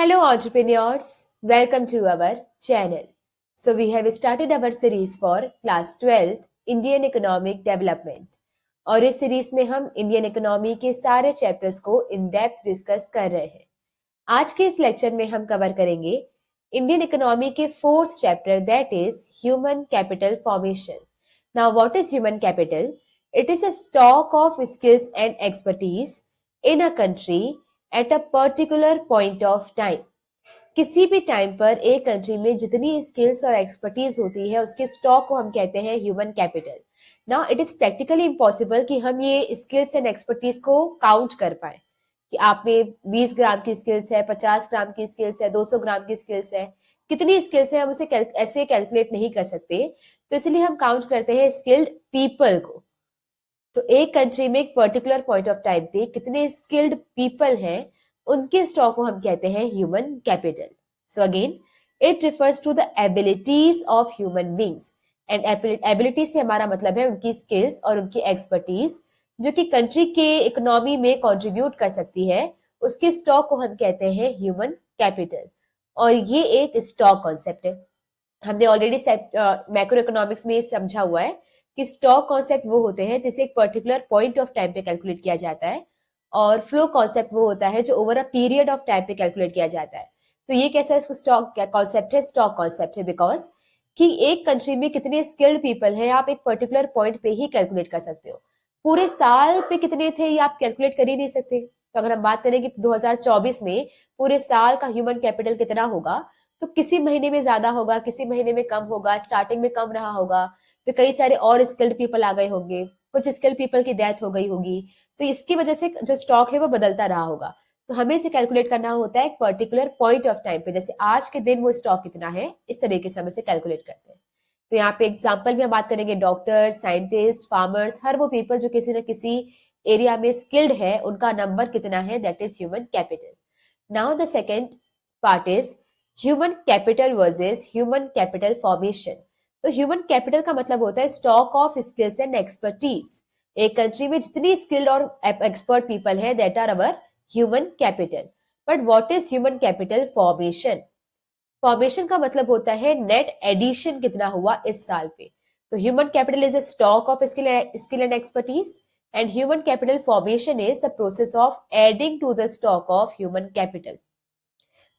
Hello, entrepreneurs. Welcome to our channel. So, we have started our series for class 12th Indian Economic Development. और इस series में हम Indian economy के सारे chapters को in depth discuss कर रहे हैं. आज के इस लेक्चर में हम कवर करेंगे इंडियन इकोनॉमी के fourth chapter, that is human capital formation. Now what is human capital? It is a stock of skills and expertise in a country at a particular point of time. किसी भी time पर एक country में जितनी skills और expertise होती है उसके स्टॉक को हम कहते हैं human capital. Now it is practically impossible कि हम ये स्किल्स एंड एक्सपर्टीज को काउंट कर पाए कि आप में 20 ग्राम की स्किल्स है, 50 ग्राम की स्किल्स है, 200 ग्राम की स्किल्स है. कितनी स्किल्स है हम उसे ऐसे कैलकुलेट नहीं कर सकते. तो इसलिए हम काउंट करते हैं स्किल्ड पीपल को. तो एक कंट्री में एक पर्टिकुलर पॉइंट ऑफ टाइम पे कितने स्किल्ड पीपल हैं उनके स्टॉक को हम कहते हैं human capital. So again it refers to the abilities of human beings. And ability से हमारा मतलब है उनकी स्किल्स और उनकी एक्सपर्टीज जो कि कंट्री के इकोनॉमी में कंट्रीब्यूट कर सकती है. उसके स्टॉक को हम कहते हैं ह्यूमन कैपिटल. और ये एक स्टॉक कॉन्सेप्ट है. हमने ऑलरेडी मैक्रो इकोनॉमिक्स में समझा हुआ है कि स्टॉक कॉन्सेप्ट वो होते हैं जिसे एक पर्टिकुलर पॉइंट ऑफ टाइम पे कैलकुलेट किया जाता है और फ्लो कॉन्सेप्ट वो होता है जो over a period of time पे कैलकुलेट किया जाता है. तो ये कैसा स्टॉक कॉन्सेप्ट है? स्टॉक कॉन्सेप्ट है बिकॉज कि एक कंट्री में कितने स्किल्ड पीपल हैं आप एक पर्टिकुलर पॉइंट पे ही कैलकुलेट कर सकते हो. पूरे साल पे कितने थे ये आप कैलकुलेट कर ही नहीं सकते. तो अगर हम बात करें कि 2024 में पूरे साल का ह्यूमन कैपिटल कितना होगा तो किसी महीने में ज्यादा होगा, किसी महीने में कम होगा, स्टार्टिंग में कम रहा होगा, फिर कई सारे और स्किल्ड पीपल आ गए होंगे, कुछ स्किल्ड पीपल की डेथ हो गई होगी. तो इसकी वजह से जो स्टॉक है वो बदलता रहा होगा. तो हमें इसे कैलकुलेट करना होता है एक पर्टिकुलर पॉइंट ऑफ टाइम पे. जैसे आज के दिन वो स्टॉक कितना है इस तरीके से हम इसे कैलकुलेट करते हैं. तो यहाँ पे एग्जाम्पल में हम बात करेंगे डॉक्टर्स, साइंटिस्ट, फार्मर्स, हर वो पीपल जो किसी न किसी एरिया में स्किल्ड है उनका नंबर कितना है, that is human capital. Now the second part is human capital versus human capital formation. तो ह्यूमन कैपिटल का मतलब होता है stock of skills and expertise. एक कंट्री में जितनी स्किल्ड और एक्सपर्ट पीपल है that are our human capital. But what is human capital formation? Formation का मतलब होता है नेट एडिशन कितना हुआ इस साल पे. तो human capital is a stock of skill and expertise and human capital formation is the process of adding to the stock of human capital.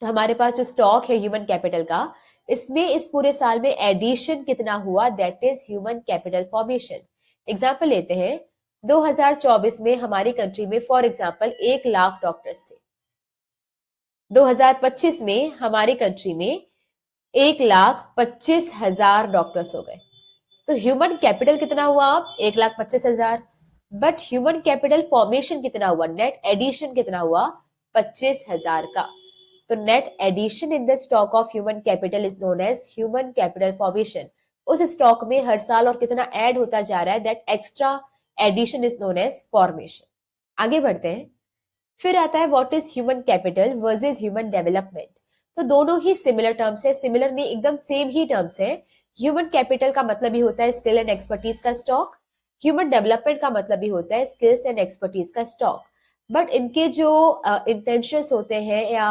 तो हमारे पास जो स्टॉक है ह्यूमन कैपिटल का, इसमें इस पूरे साल में एडिशन कितना हुआ, that is human capital formation. Example लेते हैं 2024 में हमारी कंट्री में फॉर एग्जाम्पल 1 लाख डॉक्टर्स थे. 2025 में हमारी कंट्री में 1,25,000 डॉक्टर्स हो गए. तो ह्यूमन कैपिटल कितना हुआ अब? 1,25,000. बट ह्यूमन कैपिटल फॉर्मेशन कितना हुआ, नेट एडिशन कितना हुआ? 25,000 का. तो net addition in the stock of human capital is known as human capital formation. उस स्टॉक में हर साल और कितना ऐड होता जा रहा है, that extra addition is known as formation. आगे बढ़ते हैं. फिर आता है what is human capital versus human development. तो दोनों ही सिमिलर टर्म्स है, सिमिलर नहीं एकदम सेम ही टर्म्स है. ह्यूमन कैपिटल का मतलब ही होता है स्किल एंड एक्सपर्टीज का स्टॉक. ह्यूमन डेवलपमेंट का मतलब ही होता है स्किल्स एंड एक्सपर्टीज का स्टॉक. बट इनके जो इंटेंशंस होते हैं या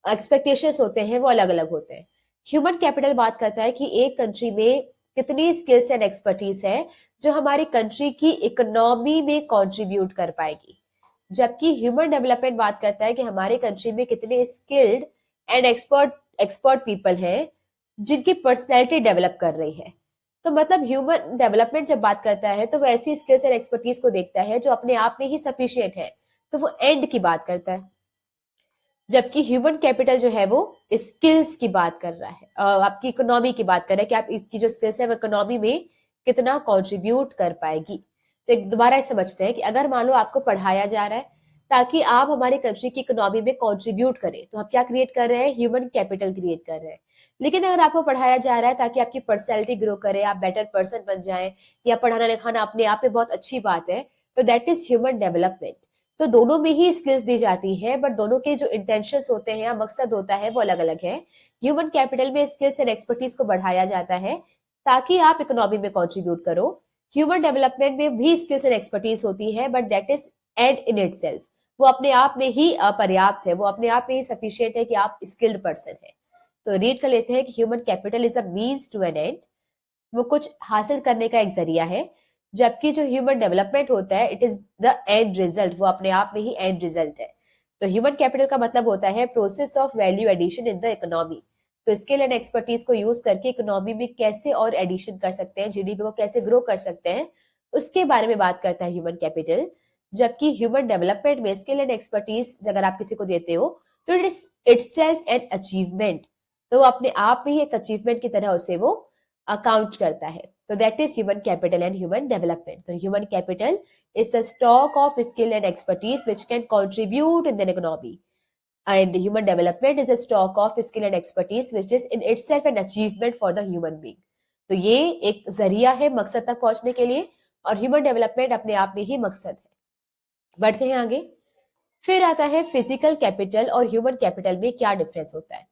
एक्सपेक्टेशंस होते हैं वो अलग अलग होते हैं. ह्यूमन कैपिटल बात करता है कि एक कंट्री में कितनी स्किल्स एंड एक्सपर्टीज है जो हमारी कंट्री की इकोनॉमी में कंट्रीब्यूट कर पाएगी. जबकि ह्यूमन डेवलपमेंट बात करता है कि हमारे कंट्री में कितने स्किल्ड एंड एक्सपर्ट पीपल हैं जिनकी पर्सनैलिटी डेवलप कर रही है. तो मतलब ह्यूमन डेवलपमेंट जब बात करता है तो वो ऐसी स्किल्स एंड एक्सपर्टीज को देखता है जो अपने आप में ही सफिशिएंट है. तो वो एंड की बात करता है. जबकि ह्यूमन कैपिटल जो है वो स्किल्स की बात कर रहा है, आपकी इकोनॉमी की बात कर रहा है कि आप इसकी जो स्किल्स है वो इकोनॉमी में कितना कंट्रीब्यूट कर पाएगी. तो एक दोबारा समझते हैं कि अगर मान लो आपको पढ़ाया जा रहा है ताकि आप हमारे कंट्री की इकोनॉमी में कंट्रीब्यूट करें, तो हम क्या क्रिएट कर रहे हैं? ह्यूमन कैपिटल क्रिएट कर रहे हैं. लेकिन अगर आपको पढ़ाया जा रहा है ताकि आपकी पर्सनैलिटी ग्रो करे, आप बेटर पर्सन बन जाए, या पढ़ाना लिखाना अपने आप में बहुत अच्छी बात है, तो दैट इज ह्यूमन डेवलपमेंट. तो दोनों में ही स्किल्स दी जाती है बट दोनों के जो इंटेंशंस होते हैं या मकसद होता है वो अलग अलग है. ह्यूमन कैपिटल में स्किल्स एंड एक्सपर्टीज को बढ़ाया जाता है ताकि आप इकोनॉमी में कंट्रीब्यूट करो. ह्यूमन डेवलपमेंट में भी स्किल्स एंड एक्सपर्टीज होती है but that is and in itself. वो अपने आप में ही पर्याप्त है, वो अपने आप में ही सफिशियंट है कि आप स्किल्ड पर्सन है। तो रीड कर लेते हैं कि human capital is a means to an end, वो कुछ हासिल करने का एक जरिया है, जबकि जो ह्यूमन डेवलपमेंट होता है it is the end result, वो अपने आप में ही एंड रिजल्ट है। तो ह्यूमन कैपिटल का मतलब होता है process of value addition in the economy. तो स्किल एंड एक्सपर्टीज को यूज करके इकोनॉमी में कैसे और एडिशन कर सकते हैं, जीडीपी को कैसे ग्रो कर सकते हैं, उसके बारे में बात करता है ह्यूमन कैपिटल। जबकि ह्यूमन डेवलपमेंट में स्किल एंड एक्सपर्टीज अगर आप किसी को देते हो तो it is itself an achievement, तो वो अपने आप में ही एक अचीवमेंट की तरह उसे वो अकाउंट करता है। तो that is human capital and human development. तो human capital is the stock of skill and expertise which can contribute in the economy, and human development is a stock of skill and expertise which is in itself an achievement for the human being। तो ये एक जरिया है मकसद तक पहुंचने के लिए, और ह्यूमन डेवलपमेंट अपने आप में ही मकसद है। बढ़ते हैं आगे। फिर आता है फिजिकल कैपिटल और ह्यूमन कैपिटल में क्या डिफरेंस होता है।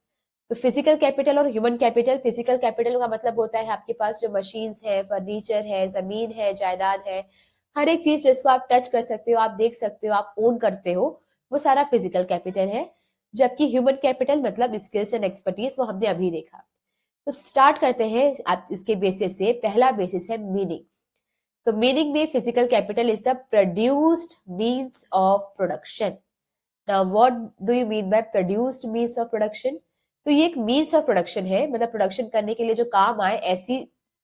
तो फिजिकल कैपिटल और ह्यूमन कैपिटल, फिजिकल कैपिटल का मतलब होता है आपके पास जो मशीन्स है, फर्नीचर है, जमीन है, जायदाद है, हर एक चीज जिसको आप टच कर सकते हो, आप देख सकते हो, आप ओन करते हो, वो सारा फिजिकल कैपिटल है। जबकि ह्यूमन कैपिटल मतलब स्किल्स एंड एक्सपर्टीज, वो हमने अभी देखा। तो स्टार्ट करते हैं आप इसके बेसिस से। पहला बेसिस है मीनिंग। तो मीनिंग में physical capital is the produced means of production. Now what do you mean by produced means of production? तो ये एक मीन्स ऑफ प्रोडक्शन है, मतलब प्रोडक्शन करने के लिए जो काम आए ऐसी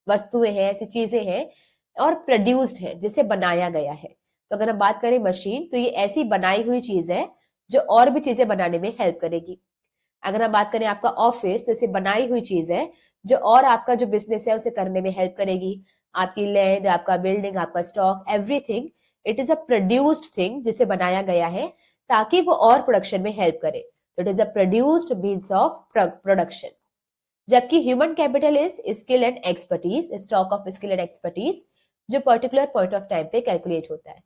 वस्तुएं हैं, ऐसी चीजें हैं, और प्रोड्यूस्ड है जिसे बनाया गया है। तो अगर हम बात करें मशीन, तो ये ऐसी बनाई हुई चीज है जो और भी चीजें बनाने में हेल्प करेगी। अगर हम बात करें आपका ऑफिस, तो इसे बनाई हुई चीज है जो और आपका जो बिजनेस है उसे करने में हेल्प करेगी। आपकी लैंड, आपका बिल्डिंग, आपका stock, everything it is a produced thing जिसे बनाया गया है ताकि वो और प्रोडक्शन में हेल्प करे। तो it is a produced means of production. जबकि human capital is skill and expertise, stock of skill and expertise जो पर्टिकुलर पॉइंट ऑफ टाइम पे कैलकुलेट होता है।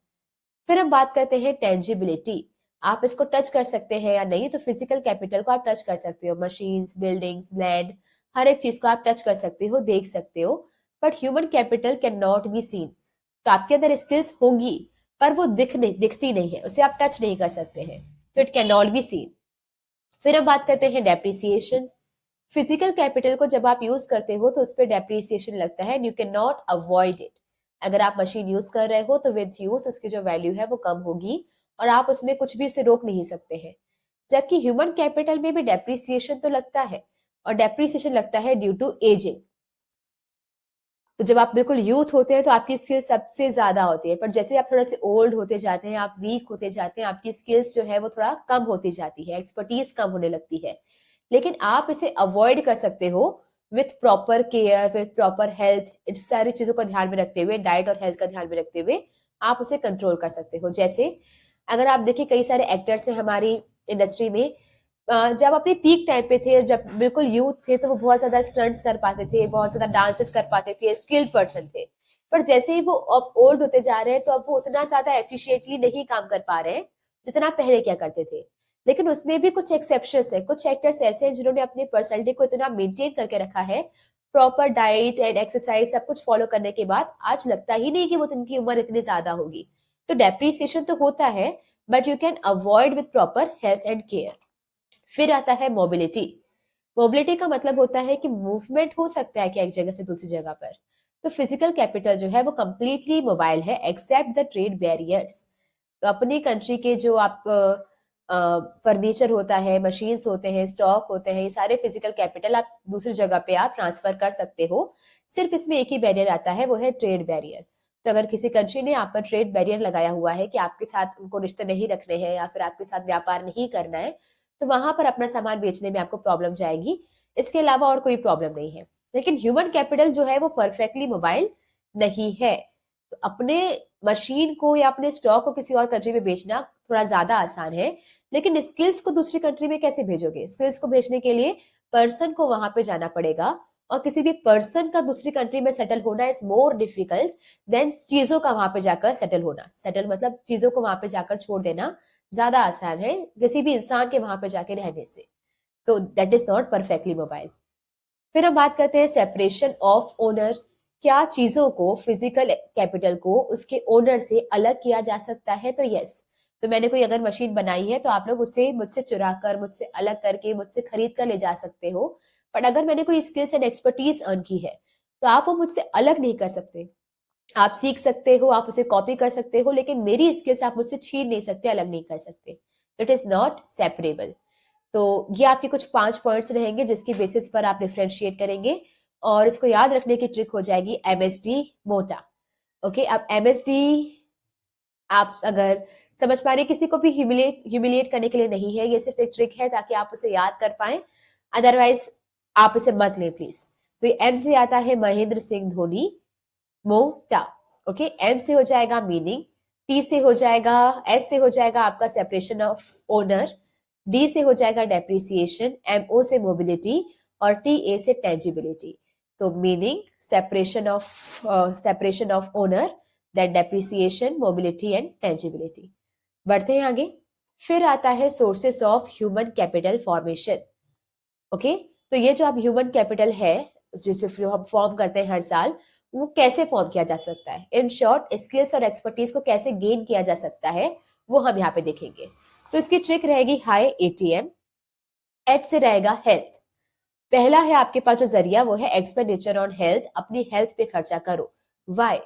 फिर हम बात करते हैं टेंजिबिलिटी। आप इसको टच कर सकते हैं या नहीं? तो फिजिकल कैपिटल को आप टच कर सकते हो, मशीन्स, बिल्डिंग्स, लैंड, हर एक चीज को आप टच कर सकते हो, देख सकते हो। But human capital can not be seen. तो आपके अंदर स्किल्स होंगी पर वो दिखती नहीं है, उसे आप टच नहीं कर सकते हैं, तो it can not be seen. फिर हम बात करते हैं डेप्रिसिएशन। फिजिकल कैपिटल को जब आप यूज करते हो तो उस पर डेप्रिसिएशन लगता है, you can not avoid it. अगर आप मशीन यूज कर रहे हो तो विद यूज उसकी जो वैल्यू है वो कम होगी, और आप उसमें कुछ भी उसे रोक नहीं सकते हैं। जबकि ह्यूमन कैपिटल में भी डेप्रिसिएशन तो लगता है, और डेप्रिसिएशन लगता है ड्यू टू एजिंग। तो जब आप बिल्कुल यूथ होते हैं तो आपकी स्किल्स सबसे ज्यादा होती है, पर जैसे आप थोड़ा से ओल्ड होते जाते हैं, आप वीक होते जाते हैं, आपकी स्किल्स जो है वो थोड़ा कम होती जाती है, एक्सपर्टीज कम होने लगती है। लेकिन आप इसे अवॉइड कर सकते हो with proper care, with proper health, इन सारी चीजों का ध्यान में रखते हुए, डाइट और हेल्थ का ध्यान में रखते हुए आप उसे कंट्रोल कर सकते हो। जैसे अगर आप देखिए कई सारे एक्टर्स हैं हमारी इंडस्ट्री में, जब अपने पीक टाइम पे थे, जब बिल्कुल यूथ थे, तो वो बहुत ज्यादा स्टंट्स कर पाते थे, बहुत ज्यादा डांसेस कर पाते थे, स्किल्ड पर्सन थे। पर जैसे ही वो अब ओल्ड होते जा रहे हैं तो अब वो उतना ज्यादा एफिशिएंटली नहीं काम कर पा रहे हैं जितना पहले क्या करते थे। लेकिन उसमें भी कुछ एक्सेप्शंस है, कुछ एक्टर्स ऐसे हैं जिन्होंने अपनी पर्सनैलिटी को इतना मेंटेन करके रखा है, प्रॉपर डाइट एंड एक्सरसाइज सब कुछ फॉलो करने के बाद आज लगता ही नहीं कि वो उनकी उम्र इतनी ज्यादा होगी। तो डेप्रिसिएशन तो होता है, but you can avoid with proper health and care. फिर आता है मोबिलिटी। मोबिलिटी का मतलब होता है कि मूवमेंट हो सकता है क्या एक जगह से दूसरी जगह पर। तो फिजिकल कैपिटल जो है वो कंप्लीटली मोबाइल है एक्सेप्ट द ट्रेड बैरियर्स। तो अपनी कंट्री के जो आप फर्नीचर होता है, मशीन्स होते हैं, स्टॉक होते हैं, ये सारे फिजिकल कैपिटल आप दूसरी जगह पे आप ट्रांसफर कर सकते हो। सिर्फ इसमें एक ही बैरियर आता है, वो है ट्रेड बैरियर। तो अगर किसी कंट्री ने आप पर ट्रेड बैरियर लगाया हुआ है कि आपके साथ उनको रिश्ते नहीं रखने हैं या फिर आपके साथ व्यापार नहीं करना है, तो वहां पर अपना सामान बेचने में आपको प्रॉब्लम जाएगी। इसके अलावा और कोई प्रॉब्लम नहीं है। लेकिन ह्यूमन कैपिटल जो है वो परफेक्टली मोबाइल नहीं है। तो अपने मशीन को या अपने स्टॉक को किसी और कंट्री में बेचना थोड़ा ज्यादा आसान है, लेकिन स्किल्स को दूसरी कंट्री में कैसे भेजोगे? स्किल्स को भेजने के लिए पर्सन को वहां पे जाना पड़ेगा, और किसी भी पर्सन का दूसरी कंट्री में सेटल होना इज मोर डिफिकल्ट देन चीजों का वहां पे जाकर सेटल होना। सेटल मतलब चीजों को वहां पे जाकर छोड़ देना ज्यादा आसान है किसी भी इंसान के वहां पे जाके रहने से। तो that is not perfectly mobile. फिर हम बात करते हैं सेपरेशन ऑफ ओनर। क्या चीजों को, फिजिकल कैपिटल को उसके ओनर से अलग किया जा सकता है? तो यस, तो मैंने कोई अगर मशीन बनाई है तो आप लोग उसे मुझसे चुरा कर, मुझसे अलग करके, मुझसे खरीद कर ले जा सकते हो। बट अगर मैंने कोई स्किल्स एंड एक्सपर्टीज अर्न की है तो आप वो मुझसे अलग नहीं कर सकते। आप सीख सकते हो, आप उसे कॉपी कर सकते हो, लेकिन मेरी स्किल्स आप मुझसे छीन नहीं सकते, अलग नहीं कर सकते। It is not separable. तो ये आपके कुछ 5 पॉइंट्स रहेंगे जिसकी बेसिस पर आप डिफ्रेंशिएट करेंगे, और इसको याद रखने की ट्रिक हो जाएगी एमएसडी मोटा। ओके, अब एमएसडी आप अगर समझ पा रहे हैं, किसी को भी ह्यूमिलिएट करने के लिए नहीं है, ये सिर्फ एक ट्रिक है ताकि आप उसे याद कर पाए, अदरवाइज आप इसे मत लें प्लीज। तो ये एम से आता है महेंद्र सिंह धोनी मोटा। ओके, एम से हो जाएगा मीनिंग, टी से हो जाएगा, एस से हो जाएगा आपका सेपरेशन ऑफ ओनर, डी से हो जाएगा डेप्रिसिएशन, एमओ से मोबिलिटी, और टी ए से टेंजिबिलिटी। तो meaning, separation of owner, that depreciation, mobility and tangibility. बढ़ते हैं आगे। फिर आता है sources of human capital formation. Okay, तो ये जो आप ह्यूमन कैपिटल है जिसे हम फॉर्म करते हैं हर साल, वो कैसे फॉर्म किया जा सकता है, इन शॉर्ट स्किल्स और एक्सपर्टीज को कैसे गेन किया जा सकता है, वो हम यहाँ पे देखेंगे। तो इसकी ट्रिक रहेगी हाई एटीएम। एच से रहेगा हेल्थ। पहला है आपके पास जो जरिया, वो है एक्सपेंडिचर ऑन हेल्थ, अपनी हेल्थ पे खर्चा करो। वाई?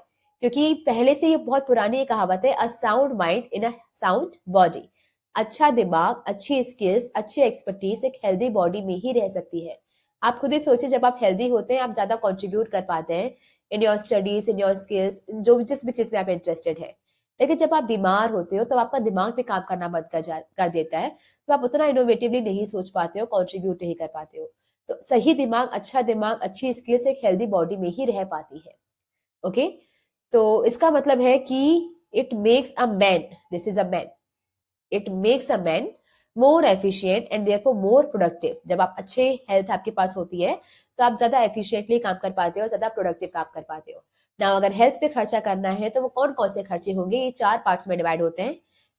क्योंकि पहले से ये बहुत पुरानी ये कहावत है, a sound mind in a sound body. अच्छा दिमाग, अच्छी स्किल्स, अच्छी एक्सपर्टीज एक हेल्दी बॉडी में ही रह सकती है। आप खुद ही सोचिए, जब आप हेल्दी होते हैं आप ज्यादा कंट्रीब्यूट कर पाते हैं in your studies, in your skills, जो जिस भी चीज में आप इंटरेस्टेड है। लेकिन जब आप बीमार होते हो तो आपका दिमाग भी काम करना बंद कर देता है, तो आप उतना इनोवेटिवली नहीं सोच पाते हो, कंट्रीब्यूट नहीं कर पाते हो। तो सही दिमाग, अच्छी स्किल्स एक हेल्दी बॉडी में ही रह पाती है। ओके, तो इसका मतलब है कि it makes a man, this is a man, it makes a man more efficient and therefore more productive. जब आप अच्छे हेल्थ आपके पास होती है तो आप ज्यादा एफिशिएंटली काम कर पाते हो, ज्यादा प्रोडक्टिव काम कर पाते हो ना। अगर हेल्थ पे खर्चा करना है तो वो कौन कौन से खर्चे होंगे, ये 4 पार्ट्स में डिवाइड होते हैं।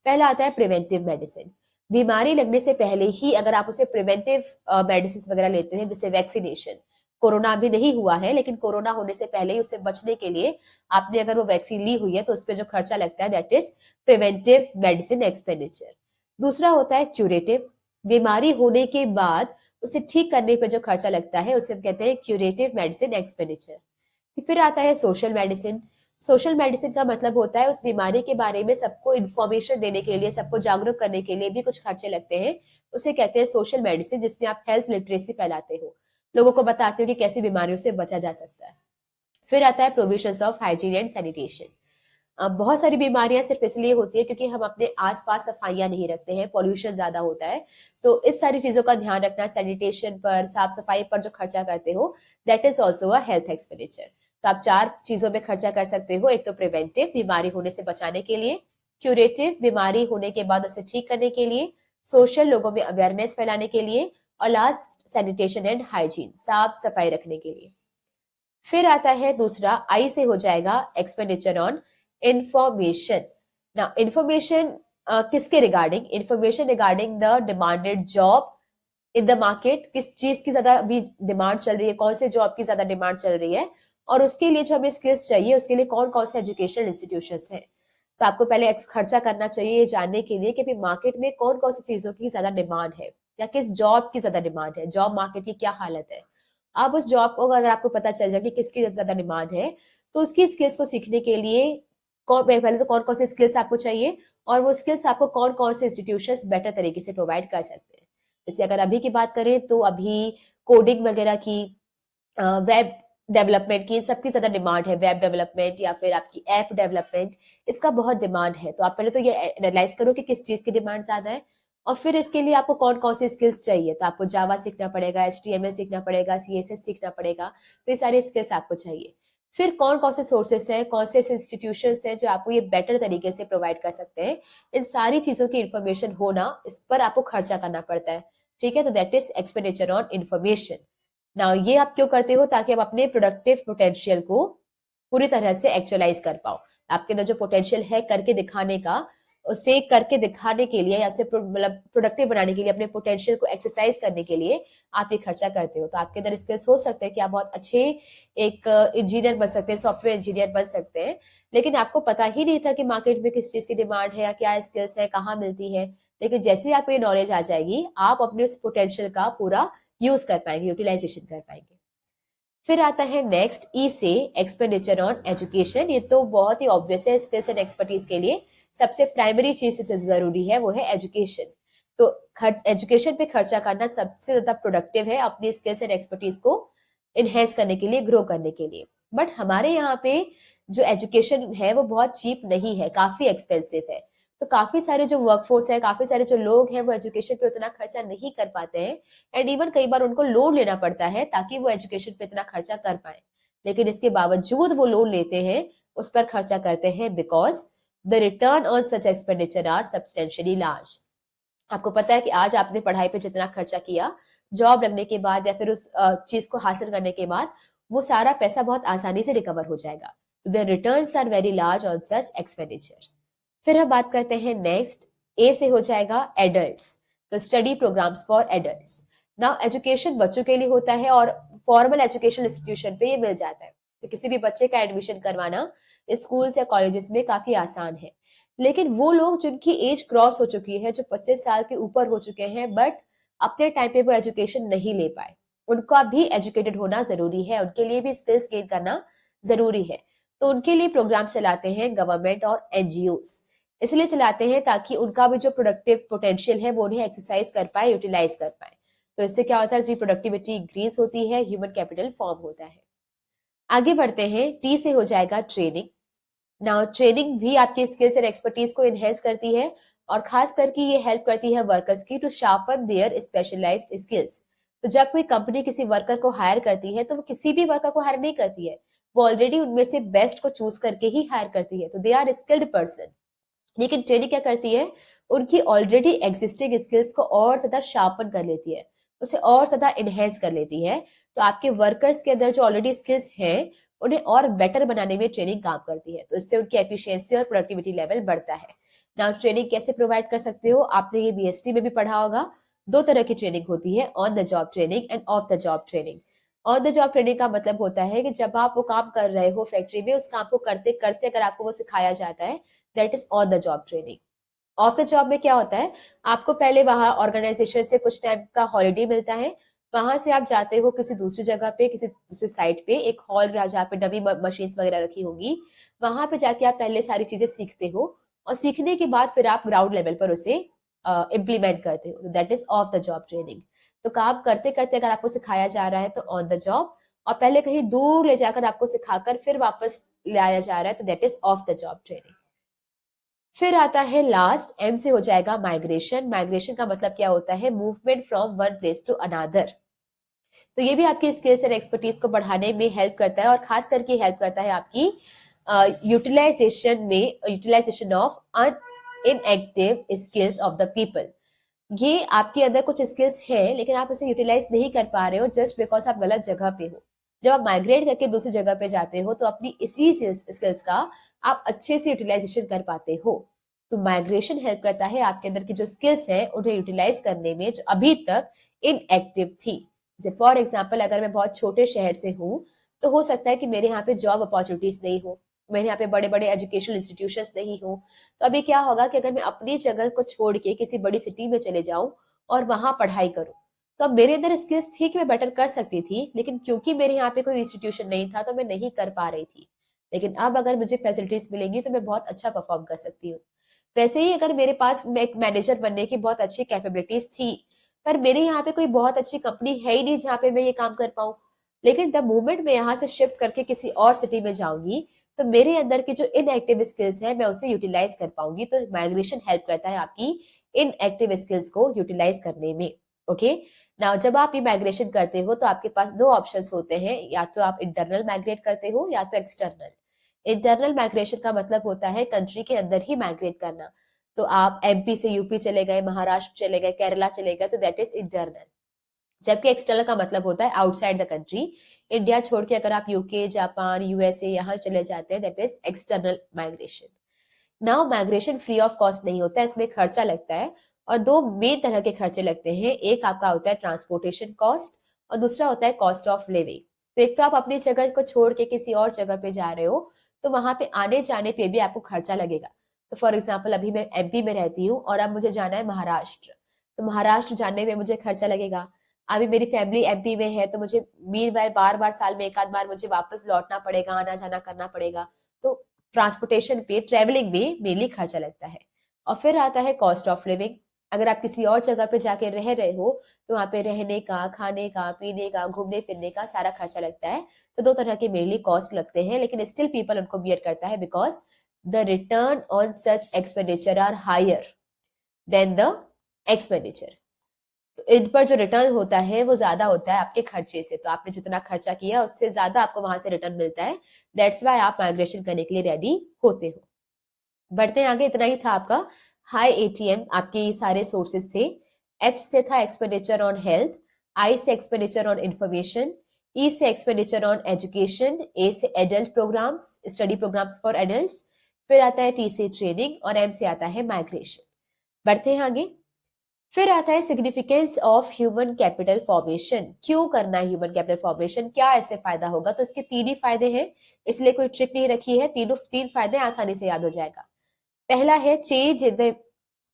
पहला आता है प्रिवेंटिव मेडिसिन। बीमारी लगने से पहले ही अगर आप उसे प्रिवेंटिव मेडिसिन वगैरह लेते हैं, जैसे वैक्सीनेशन, कोरोना अभी नहीं हुआ है लेकिन कोरोना होने से पहले ही उससे बचने के लिए आपने अगर वो वैक्सीन ली हुई है तो उस पर जो खर्चा लगता है, that is preventive medicine expenditure. दूसरा होता है क्यूरेटिव। बीमारी होने के बाद उसे ठीक करने पे जो खर्चा लगता है उसे हम कहते हैं क्यूरेटिव मेडिसिन एक्सपेंडिचर। फिर आता है सोशल मेडिसिन। सोशल मेडिसिन का मतलब होता है उस बीमारी के बारे में सबको इन्फॉर्मेशन देने के लिए, सबको जागरूक करने के लिए भी कुछ खर्चे लगते हैं, उसे कहते हैं सोशल मेडिसिन, जिसमें आप हेल्थ लिटरेसी फैलाते हो, लोगों को बताते हो कि कैसी बीमारियों से बचा जा सकता है। फिर आता है provisions of hygiene and sanitation. बहुत सारी बीमारियां सिर्फ इसलिए होती है क्योंकि हम अपने आसपास सफाइयां नहीं रखते हैं, पॉल्यूशन ज्यादा होता है। तो इस सारी चीजों का ध्यान रखना, सैनिटेशन पर, साफ सफाई पर जो खर्चा करते हो, that is also a health expenditure. तो आप 4 चीजों में खर्चा कर सकते हो। एक तो प्रिवेंटिव, बीमारी होने से बचाने के लिए, क्यूरेटिव, बीमारी होने के बाद उसे ठीक करने के लिए, सोशल, लोगों में अवेयरनेस फैलाने के लिए, और लास्ट सैनिटेशन एंड हाइजीन, साफ सफाई रखने के लिए। फिर आता है दूसरा, आई से हो जाएगा एक्सपेंडिचर ऑन इंफॉर्मेशन। ना इंफॉर्मेशन किसके regarding? Information regarding the demanded job in the market. किस चीज की ज्यादा अभी डिमांड चल रही है, कौन से जॉब की ज्यादा डिमांड चल रही है, और उसके लिए जो हमें स्किल्स चाहिए उसके लिए कौन कौन से एजुकेशनल इंस्टीट्यूशंस हैं। तो आपको पहले खर्चा करना चाहिए ये जानने के लिए कि मार्केट में कौन कौन सी चीजों की ज्यादा डिमांड है, या किस जॉब की ज्यादा डिमांड है, जॉब मार्केट की क्या हालत है। अब उस जॉब को अगर आपको पता चल जाए कि किसकी ज्यादा डिमांड है, तो उसकी स्किल्स को सीखने के लिए पहले तो कौन कौन से स्किल्स आपको चाहिए, और वो स्किल्स आपको कौन कौन से इंस्टीट्यूशंस बेटर तरीके से प्रोवाइड कर सकते हैं। जैसे अगर अभी की बात करें तो अभी कोडिंग वगैरह की, वेब डेवलपमेंट की, सबकी ज्यादा डिमांड है। वेब डेवलपमेंट या फिर आपकी ऐप डेवलपमेंट, इसका बहुत डिमांड है। तो आप पहले तो ये एनालाइज करो कि किस चीज की डिमांड ज्यादा है, और फिर इसके लिए आपको कौन कौन से स्किल्स चाहिए। तो आपको जावा सीखना पड़ेगा, HTML सीखना पड़ेगा, CSS सीखना पड़ेगा। तो ये सारे स्किल्स आपको चाहिए। फिर कौन कौन से सोर्सेस हैं, कौन से इंस्टीट्यूशंस हैं जो आपको ये बेटर तरीके से प्रोवाइड कर सकते हैं, इन सारी चीजों की इन्फॉर्मेशन होना, इस पर आपको खर्चा करना पड़ता है। ठीक है, तो that is expenditure on information. Now ये आप क्यों करते हो? ताकि आप अपने प्रोडक्टिव पोटेंशियल को पूरी तरह से एक्चुअलाइज कर पाओ। आपके अंदर जो पोटेंशियल है करके दिखाने का, उसे करके दिखाने के लिए या उसे मतलब प्रोडक्टिव बनाने के लिए, अपने पोटेंशियल को एक्सरसाइज करने के लिए आप ये खर्चा करते हो। तो आपके अंदर स्किल्स हो सकते हैं कि आप बहुत अच्छे एक इंजीनियर बन सकते हैं, सॉफ्टवेयर इंजीनियर बन सकते हैं, लेकिन आपको पता ही नहीं था कि मार्केट में किस चीज की डिमांड है या क्या स्किल्स है, कहाँ मिलती है। लेकिन जैसे ही आपको ये नॉलेज आ जाएगी, आप अपने उस पोटेंशियल का पूरा यूज कर पाएंगे, यूटिलाइजेशन कर पाएंगे। फिर आता है नेक्स्ट ई से एक्सपेंडिचर ऑन एजुकेशन। ये तो बहुत ही ऑब्वियस है, स्किल्स एंड एक्सपर्टीज के लिए सबसे प्राइमरी चीज जो जरूरी है वो है एजुकेशन। तो खर्च, एजुकेशन पे खर्चा करना सबसे ज्यादा प्रोडक्टिव है अपनी स्किल्स एंड एक्सपर्टीज को इनहेंस करने के लिए, ग्रो करने के लिए। बट हमारे यहाँ पे जो एजुकेशन है वो बहुत चीप नहीं है, काफी एक्सपेंसिव है। तो काफी सारे जो वर्कफोर्स है, काफी सारे जो लोग हैं वो एजुकेशन पे उतना खर्चा नहीं कर पाते हैं, एंड इवन कई बार उनको लोन लेना पड़ता है ताकि वो एजुकेशन पे इतना खर्चा कर पाए। लेकिन इसके बावजूद वो लोन लेते हैं, उस पर खर्चा करते हैं, because the return on such expenditure are substantially large. आपको पता है कि आज आपने पढ़ाई पे जितना खर्चा किया, जॉब लगने के बाद या फिर उस चीज को हासिल करने के बाद वो सारा पैसा बहुत आसानी से रिकवर हो जाएगा। तो the returns are very large on such expenditure. फिर हम बात करते हैं नेक्स्ट, ए से हो जाएगा एडल्ट्स। तो study programmes for adults. Now education बच्चों के लिए होता है और फॉर्मल एजुकेशन इंस्टीट्यूशन पे ये मिल जाता है। तो किसी भी बच्चे का एडमिशन करवाना स्कूल्स या कॉलेजेस में काफी आसान है। लेकिन वो लोग जिनकी एज क्रॉस हो चुकी है, जो 25 साल के ऊपर हो चुके हैं, बट अपने टाइम पे वो एजुकेशन नहीं ले पाए, उनका भी एजुकेटेड होना जरूरी है, उनके लिए भी स्किल्स गेन करना जरूरी है। तो उनके लिए प्रोग्राम चलाते हैं गवर्नमेंट और एनजीओस। इसलिए चलाते हैं ताकि उनका भी जो प्रोडक्टिव पोटेंशियल है वो उन्हें एक्सरसाइज कर पाए, यूटिलाइज कर पाए। तो इससे क्या होता है कि प्रोडक्टिविटी इंक्रीज होती है, ह्यूमन कैपिटल फॉर्म होता है। आगे बढ़ते हैं, टी से हो जाएगा ट्रेनिंग। नाउ ट्रेनिंग भी आपके स्किल्स एंड एक्सपर्टीज को एनहेंस करती है, और खास करके ये हेल्प करती है वर्कर्स की to sharpen their specialised skills. तो जब कोई कंपनी किसी वर्कर को हायर करती है तो वो किसी भी वर्कर को हायर नहीं करती है, वो ऑलरेडी उनमें से बेस्ट को चूज करके ही हायर करती है। तो दे आर स्किल्ड पर्सन। लेकिन ट्रेनिंग क्या करती है, उनकी ऑलरेडी एग्जिस्टिंग स्किल्स को और ज्यादा शार्पन कर लेती है, उसे और ज्यादा एनहेंस कर लेती है। तो आपके वर्कर्स के अंदर जो ऑलरेडी स्किल्स हैं उन्हें और बेटर बनाने में ट्रेनिंग काम करती है। तो इससे उनकी एफिशिएंसी और प्रोडक्टिविटी लेवल बढ़ता है। नाउ ट्रेनिंग कैसे प्रोवाइड कर सकते हो, आपने ये बीएसटी में भी पढ़ा होगा। दो तरह की ट्रेनिंग होती है, on the job training end of the job training. On the job training का मतलब होता है कि जब आप वो काम कर रहे हो फैक्ट्री में, उस काम को करते करते अगर आपको वो सिखाया जाता है, that is on the job training. Of the job में क्या होता है, आपको पहले वहां ऑर्गेनाइजेशन से कुछ टाइम का हॉलिडे मिलता है, वहां से आप जाते हो किसी दूसरी जगह पे, किसी दूसरी साइट पे, एक हॉल रहा जहाँ पे नवी मशीन वगैरह रखी होंगी, वहां पे जाके आप पहले सारी चीजें सीखते हो, और सीखने के बाद फिर आप ग्राउंड लेवल पर उसे इम्प्लीमेंट करते हो। That is of the job training. तो काम करते करते अगर आपको सिखाया जा रहा है तो ऑन द जॉब, और पहले कहीं दूर ले जाकर आपको सिखाकर फिर वापस लाया जा रहा है तो that is of the job training. फिर आता है लास्ट, एम से हो जाएगा माइग्रेशन। माइग्रेशन का मतलब क्या होता है, movement from one place to another. तो ये भी आपकी स्किल्स एंड एक्सपर्टीज को बढ़ाने में हेल्प करता है, और खास करके हेल्प करता है आपकी utilisation of inactive skills of the people. ये आपके अंदर कुछ स्किल्स है लेकिन आप इसे यूटिलाइज नहीं कर पा रहे हो जस्ट बिकॉज आप गलत जगह पे हो। जब आप माइग्रेट करके दूसरी जगह पे जाते हो तो अपनी इसी स्किल्स का आप अच्छे से यूटिलाइजेशन कर पाते हो। तो माइग्रेशन हेल्प करता है आपके अंदर की जो स्किल्स है उन्हें यूटिलाइज करने में, जो अभी तक इनएक्टिव थी। जैसे फॉर एग्जाम्पल, अगर मैं बहुत छोटे शहर से हूँ तो हो सकता है कि मेरे यहाँ पे जॉब अपॉर्चुनिटीज नहीं हो, मेरे यहाँ पे बड़े बड़े एजुकेशनल इंस्टीट्यूशंस नहीं हो। तो अभी क्या होगा कि अगर मैं अपनी जगह को छोड़ के किसी बड़ी सिटी में चले जाऊं और वहां पढ़ाई करूं, तो अब मेरे अंदर स्किल्स थी कि मैं बेटर कर सकती थी, लेकिन क्योंकि मेरे यहाँ पे कोई इंस्टीट्यूशन नहीं था तो मैं नहीं कर पा रही थी। लेकिन अब अगर मुझे फैसिलिटीज मिलेंगी तो मैं बहुत अच्छा परफॉर्म कर सकती हूँ। वैसे ही अगर मेरे पास एक मैनेजर बनने की बहुत अच्छी कैपेबिलिटीज थी, पर मेरे यहाँ पे कोई बहुत अच्छी कंपनी है ही नहीं जहाँ पे मैं ये काम कर पाऊँ, लेकिन द मोमेंट मैं यहाँ से शिफ्ट करके किसी और सिटी में जाऊंगी तो मेरे अंदर की जो इनएक्टिव स्किल्स है मैं उसे यूटिलाइज कर पाऊंगी। तो माइग्रेशन हेल्प करता है आपकी इनएक्टिव स्किल्स को यूटिलाइज करने में। ओके, नाउ जब आप ये माइग्रेशन करते हो तो आपके पास दो ऑप्शंस होते हैं, या तो आप इंटरनल माइग्रेट करते हो या तो एक्सटर्नल। इंटरनल माइग्रेशन का मतलब होता है कंट्री के अंदर ही माइग्रेट करना। तो आप एमपी से यूपी चले गए, महाराष्ट्र चले गए, केरला चले गए, तो दैट इज इंटरनल। जबकि एक्सटर्नल का मतलब होता है आउटसाइड द कंट्री। इंडिया छोड़ के अगर आप यूके, जापान, यूएसए यहाँ चले जाते हैं, that is external migration. Now migration free of cost नहीं होता है, इसमें खर्चा लगता है और दो मेन तरह के खर्चे लगते हैं। एक आपका होता है ट्रांसपोर्टेशन कॉस्ट और दूसरा होता है कॉस्ट ऑफ लिविंग। तो एक तो आप अपनी जगह को छोड़ के किसी और जगह पे जा रहे हो तो वहां पे आने जाने पे भी आपको खर्चा लगेगा। तो फॉर एग्जाम्पल अभी मैं एमपी में रहती हूँ और अब मुझे जाना है महाराष्ट्र, तो महाराष्ट्र जाने में मुझे खर्चा लगेगा। अभी मेरी फैमिली एमपी में है तो मुझे मीन बार बार साल में एक आध बार मुझे वापस लौटना पड़ेगा, आना जाना करना पड़ेगा। तो ट्रांसपोर्टेशन पे, ट्रेवलिंग में मेनली खर्चा लगता है। और फिर आता है कॉस्ट ऑफ लिविंग। अगर आप किसी और जगह पे जाके रह रहे हो तो वहां पे रहने का, खाने का, पीने का, घूमने फिरने का सारा खर्चा लगता है। तो दो तरह के मेनली कॉस्ट लगते हैं, लेकिन स्टिल पीपल उनको बियर करता है because the return on such expenditure are higher than the expenditure. तो इन पर जो रिटर्न होता है वो ज्यादा होता है आपके खर्चे से। तो आपने जितना खर्चा किया उससे ज्यादा आपको वहां से रिटर्न मिलता है। दैट्स वाई आप माइग्रेशन करने के लिए रेडी होते हो। बढ़ते हैं आगे। इतना ही था आपका हाई एटीएम, आपके ये सारे सोर्सेस थे। एच से था एक्सपेंडिचर ऑन हेल्थ, आई से एक्सपेंडिचर ऑन इंफॉर्मेशन, ई से एक्सपेंडिचर ऑन एजुकेशन, ए से adult programmes, study programmes for adults, फिर आता है टी से ट्रेनिंग और एम से आता है माइग्रेशन। बढ़ते हैं आगे। फिर आता है significance of human capital formation. क्यों करना है ह्यूमन कैपिटल फॉर्मेशन, क्या ऐसे फायदा होगा? तो इसके तीन ही फायदे हैं, इसलिए कोई ट्रिक नहीं रखी है, तीन फायदे आसानी से याद हो जाएगा। पहला है change in the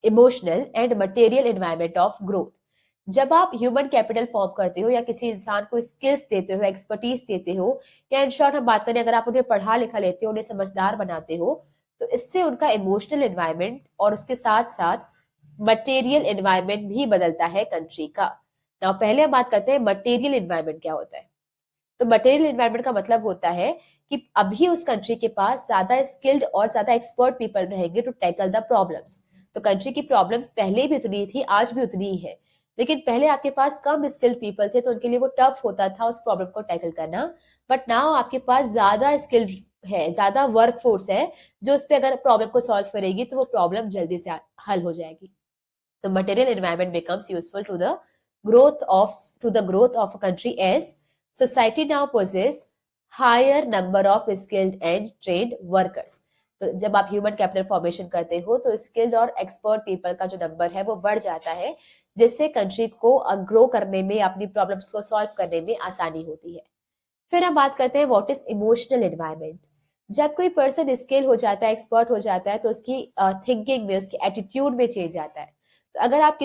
emotional and material environment of growth. जब आप ह्यूमन कैपिटल फॉर्म करते हो या किसी इंसान को स्किल्स देते हो, एक्सपर्टीज देते हो, या इन शॉर्ट हम बात करें अगर आप उन्हें पढ़ा लिखा लेते हो, उन्हें समझदार बनाते हो, तो इससे उनका इमोशनल एनवायरमेंट और उसके साथ साथ मटेरियल एनवायरमेंट भी बदलता है कंट्री का। नाउ पहले हम बात करते हैं मटेरियल एनवायरमेंट क्या होता है। तो मटेरियल एनवायरमेंट का मतलब होता है कि अभी उस कंट्री के पास ज्यादा स्किल्ड और ज्यादा एक्सपर्ट पीपल रहेंगे टू टैकल द प्रॉब्लम्स। तो कंट्री की प्रॉब्लम्स पहले भी उतनी थी, आज भी उतनी ही है, लेकिन पहले आपके पास कम स्किल्ड पीपल थे तो उनके लिए वो टफ होता था उस प्रॉब्लम को टैकल करना। बट नाउ आपके पास ज्यादा स्किल्ड है, ज्यादा वर्क फोर्स है जो उस पर अगर प्रॉब्लम को सॉल्व करेगी तो वो प्रॉब्लम जल्दी से हल हो जाएगी। The material environment becomes useful to the growth of a country as society now possess higher number of skilled and trained workers। तो जब आप ह्यूमन कैपिटल फॉर्मेशन करते हो तो स्किल्ड और एक्सपर्ट पीपल का जो नंबर है वो बढ़ जाता है, जिससे कंट्री को ग्रो करने में, अपनी प्रॉब्लम्स को सॉल्व करने में आसानी होती है। फिर हम बात करते हैं व्हाट इज इमोशनल एनवायरनमेंट। जब कोई पर्सन स्किल हो जाता है, एक्सपर्ट हो जाता है, तो उसकी थिंकिंग में, उसकी एटीट्यूड में चेंज आता है। तो अगर आप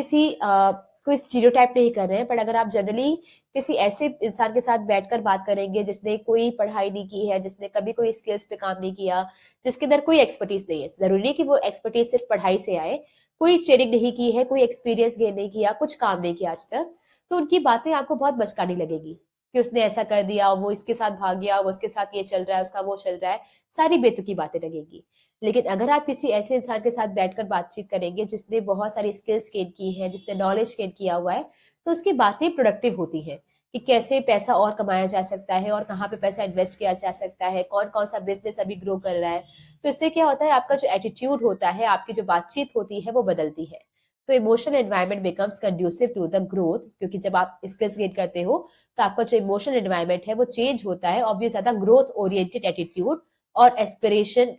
कोई स्टीरियोटाइप नहीं कर रहे हैं, पर अगर आप जनरली किसी ऐसे इंसान के साथ बैठकर बात करेंगे जिसने कोई पढ़ाई नहीं की है, जिसने कभी कोई स्किल्स पे काम नहीं किया, जिसके अंदर कोई एक्सपर्टीज नहीं है, जरूरी नहीं कि वो एक्सपर्टीज सिर्फ पढ़ाई से आए, कोई ट्रेनिंग नहीं की है, कोई एक्सपीरियंस गेन नहीं किया, कुछ काम नहीं किया आज तक, तो उनकी बातें आपको बहुत बचकानी लगेगी कि उसने ऐसा कर दिया, वो इसके साथ भाग गया, वो उसके साथ ये चल रहा है, उसका वो चल रहा है, सारी बेतुकी बातें लगेंगी। लेकिन अगर आप किसी ऐसे इंसान के साथ बैठकर बातचीत करेंगे जिसने बहुत सारी स्किल्स गेन की है, जिसने नॉलेज गेन किया हुआ है, तो उसकी बातें प्रोडक्टिव होती है कि कैसे पैसा और कमाया जा सकता है और कहाँ पे पैसा इन्वेस्ट किया जा सकता है, कौन कौन सा बिजनेस अभी ग्रो कर रहा है। तो इससे क्या होता है, आपका जो एटीट्यूड होता है, आपकी जो बातचीत होती है वो बदलती है। तो emotional environment becomes conducive to the growth, क्योंकि जब आप स्किल्स गेन करते हो तो आपका जो इमोशनल एनवायरनमेंट है वो चेंज होता है और भी ज्यादा ग्रोथ ओरिएंटेड एटीट्यूड और एस्पिरेशन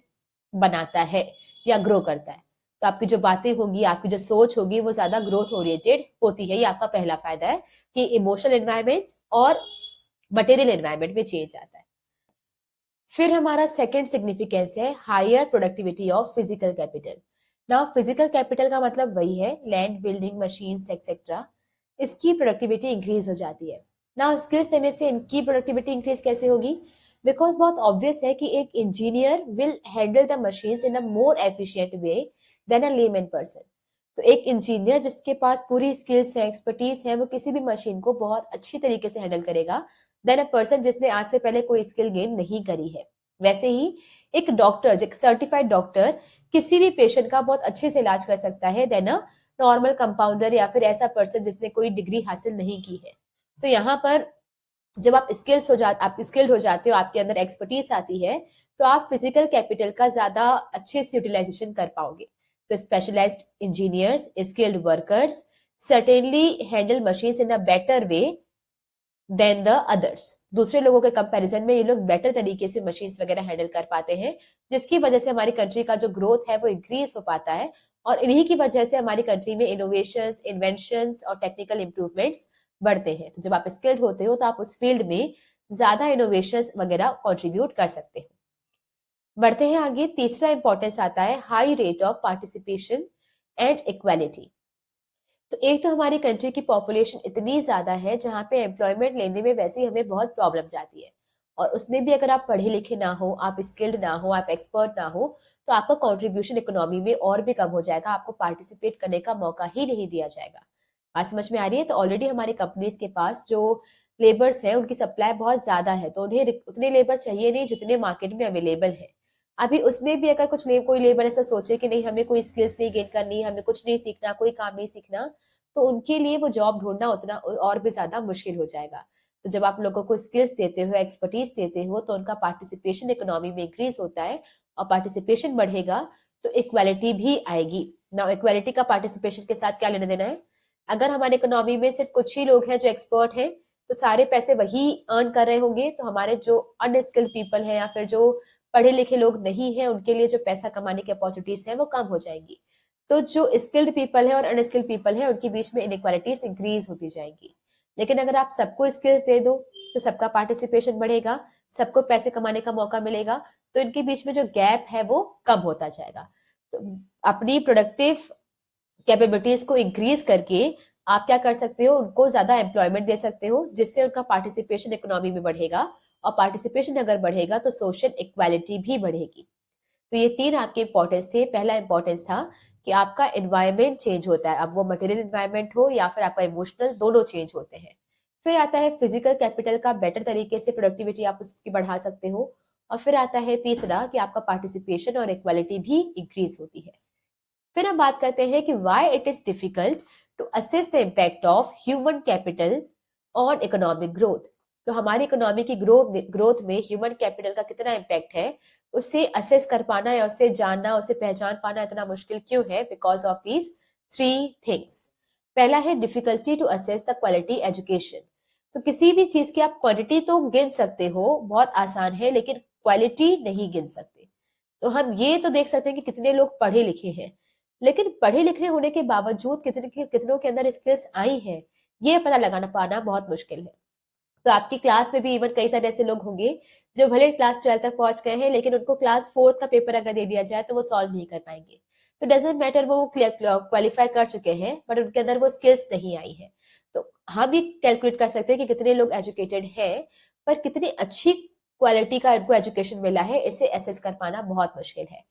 बनाता है या ग्रो करता है। तो आपकी जो बातें होगी, आपकी जो सोच होगी वो ज्यादा ग्रोथ ओरिएंटेड होती है। ये आपका पहला फायदा है कि इमोशनल एनवायरनमेंट और मटेरियल एनवायरनमेंट में चेंज आता है। फिर हमारा सेकंड सिग्निफिकेंस है higher productivity of physical capital. Now physical capital का मतलब वही है लैंड, बिल्डिंग, मशीन्स एक्सेट्रा। इसकी प्रोडक्टिविटी इंक्रीज हो जाती है। नाउ स्किल्स देने से इनकी प्रोडक्टिविटी इंक्रीज कैसे होगी? बिकॉज बहुत ऑब्वियस है कि एक engineer will handle the machines in a more efficient way than a layman person. तो एक इंजीनियर जिसके पास पूरी स्किल्स है, एक्सपर्टीज है, वो किसी भी मशीन को बहुत अच्छी तरीके से हैंडल करेगा देन अ पर्सन जिसने आज से पहले कोई स्किल गेन नहीं करी है। वैसे ही एक डॉक्टर, एक सर्टिफाइड डॉक्टर किसी भी पेशेंट का बहुत अच्छे से इलाज कर सकता है देन अ नॉर्मल कंपाउंडर या फिर ऐसा पर्सन जिसने कोई डिग्री हासिल नहीं की है। तो यहाँ पर जब आप स्किल्ड हो जाते हो, आपके अंदर एक्सपर्टीज आती है, तो आप फिजिकल कैपिटल का ज्यादा अच्छे से यूटिलाइजेशन कर पाओगे। तो specialised engineers, skilled workers certainly handle machines in a better way than the others. दूसरे लोगों के कंपैरिजन में ये लोग बेटर तरीके से मशीन्स वगैरह हैंडल कर पाते हैं, जिसकी वजह से हमारी कंट्री का जो ग्रोथ है वो इंक्रीज हो पाता है। और इन्हीं की वजह से हमारी कंट्री में इनोवेशंस, इन्वेंशंस और टेक्निकल इंप्रूवमेंट्स बढ़ते हैं। तो जब आप स्किल्ड होते हो तो आप उस फील्ड में ज्यादा इनोवेशंस वगैरह कंट्रीब्यूट कर सकते हो। बढ़ते हैं आगे। तीसरा इंपॉर्टेंस आता है high rate of participation and equality. तो एक तो हमारी कंट्री की पॉपुलेशन इतनी ज्यादा है जहाँ पे एम्प्लॉयमेंट लेने में वैसे ही हमें बहुत प्रॉब्लम जाती है, और उसमें भी अगर आप पढ़े लिखे ना हो, आप स्किल्ड ना हो, आप एक्सपर्ट ना हो, तो आपका कंट्रीब्यूशन इकोनॉमी में और भी कम हो जाएगा, आपको पार्टिसिपेट करने का मौका ही नहीं दिया जाएगा। बात समझ में आ रही है? तो ऑलरेडी हमारी कंपनीज के पास जो लेबर्स है उनकी सप्लाई बहुत ज्यादा है, तो उन्हें उतने लेबर चाहिए नहीं जितने मार्केट में अवेलेबल है। अभी उसमें भी अगर कोई लेबर ऐसा सोचे कि नहीं, हमें कोई स्किल्स नहीं गेन करनी, हमें कुछ नहीं सीखना, कोई काम नहीं सीखना, तो उनके लिए वो जॉब ढूंढना उतना और भी ज्यादा मुश्किल हो जाएगा। तो जब आप लोगों को स्किल्स देते हो, एक्सपर्टीज देते हो, तो उनका पार्टिसिपेशन इकोनॉमी में इंक्रीज होता है, और पार्टिसिपेशन बढ़ेगा तो इक्वालिटी भी आएगी ना। इक्वालिटी का पार्टिसिपेशन के साथ क्या लेना देना है? अगर हमारे इकोनॉमी में सिर्फ कुछ ही लोग हैं जो एक्सपर्ट हैं, तो सारे पैसे वही अर्न कर रहे होंगे, तो हमारे जो अनस्किल्ड पीपल हैं या फिर जो पढ़े लिखे लोग नहीं हैं, उनके लिए जो पैसा कमाने की अपॉर्चुनिटीज है वो कम हो जाएंगी। तो जो स्किल्ड पीपल है और अनस्किल्ड पीपल है उनके बीच में इनइक्वालिटीज इंक्रीज होती जाएंगी। लेकिन अगर आप सबको स्किल्स दे दो तो सबका पार्टिसिपेशन बढ़ेगा, सबको पैसे कमाने का मौका मिलेगा, तो इनके बीच में जो गैप है वो कम होता जाएगा। तो अपनी प्रोडक्टिव कैपेबिलिटीज को इंक्रीज करके आप क्या कर सकते हो? उनको ज्यादा एम्प्लॉयमेंट दे सकते हो, जिससे उनका पार्टिसिपेशन इकोनॉमी में बढ़ेगा, और पार्टिसिपेशन अगर बढ़ेगा तो सोशल इक्वालिटी भी बढ़ेगी। तो ये तीन आपके इंपॉर्टेंस थे। पहला इंपॉर्टेंस था कि आपका एनवायरमेंट चेंज होता है, अब वो मटेरियल एनवायरमेंट हो या फिर आपका इमोशनल, दोनों चेंज होते हैं। फिर आता है फिजिकल कैपिटल का बेटर तरीके से प्रोडक्टिविटी आप उसकी बढ़ा सकते हो। और फिर आता है तीसरा कि आपका पार्टिसिपेशन और इक्वालिटी भी इंक्रीज होती है। फिर हम बात करते हैं कि why it is difficult to assess the impact of human capital on economic growth. तो हमारी इकोनॉमी की ग्रोथ में ह्यूमन कैपिटल का कितना इम्पैक्ट है, उससे असेस कर पाना या उससे जानना, उससे पहचान पाना इतना मुश्किल क्यों है? Because of these three things. पहला है difficulty to assess the quality education. तो किसी भी चीज की आप क्वालिटी तो गिन सकते हो, बहुत आसान है, लेकिन क्वालिटी नहीं गिन सकते। तो हम ये तो देख सकते हैं कि कितने लोग पढ़े लिखे हैं, लेकिन पढ़े लिखे होने के बावजूद कितनों के अंदर स्किल्स आई है, ये पता लगाना पाना बहुत मुश्किल है। तो आपकी क्लास में भी इवन कई सारे ऐसे लोग होंगे जो भले क्लास 12 तक पहुंच गए हैं, लेकिन उनको क्लास 4 का पेपर अगर दे दिया जाए तो वो सॉल्व नहीं कर पाएंगे। तो डजेंट मैटर वो क्वालिफाई कर चुके हैं, बट उनके अंदर वो स्किल्स नहीं आई है। तो हम भी कैलकुलेट कर सकते हैं कि कितने लोग एजुकेटेड हैं, पर कितनी अच्छी क्वालिटी का इनको एजुकेशन मिला है, इसे एसेस कर पाना बहुत मुश्किल है।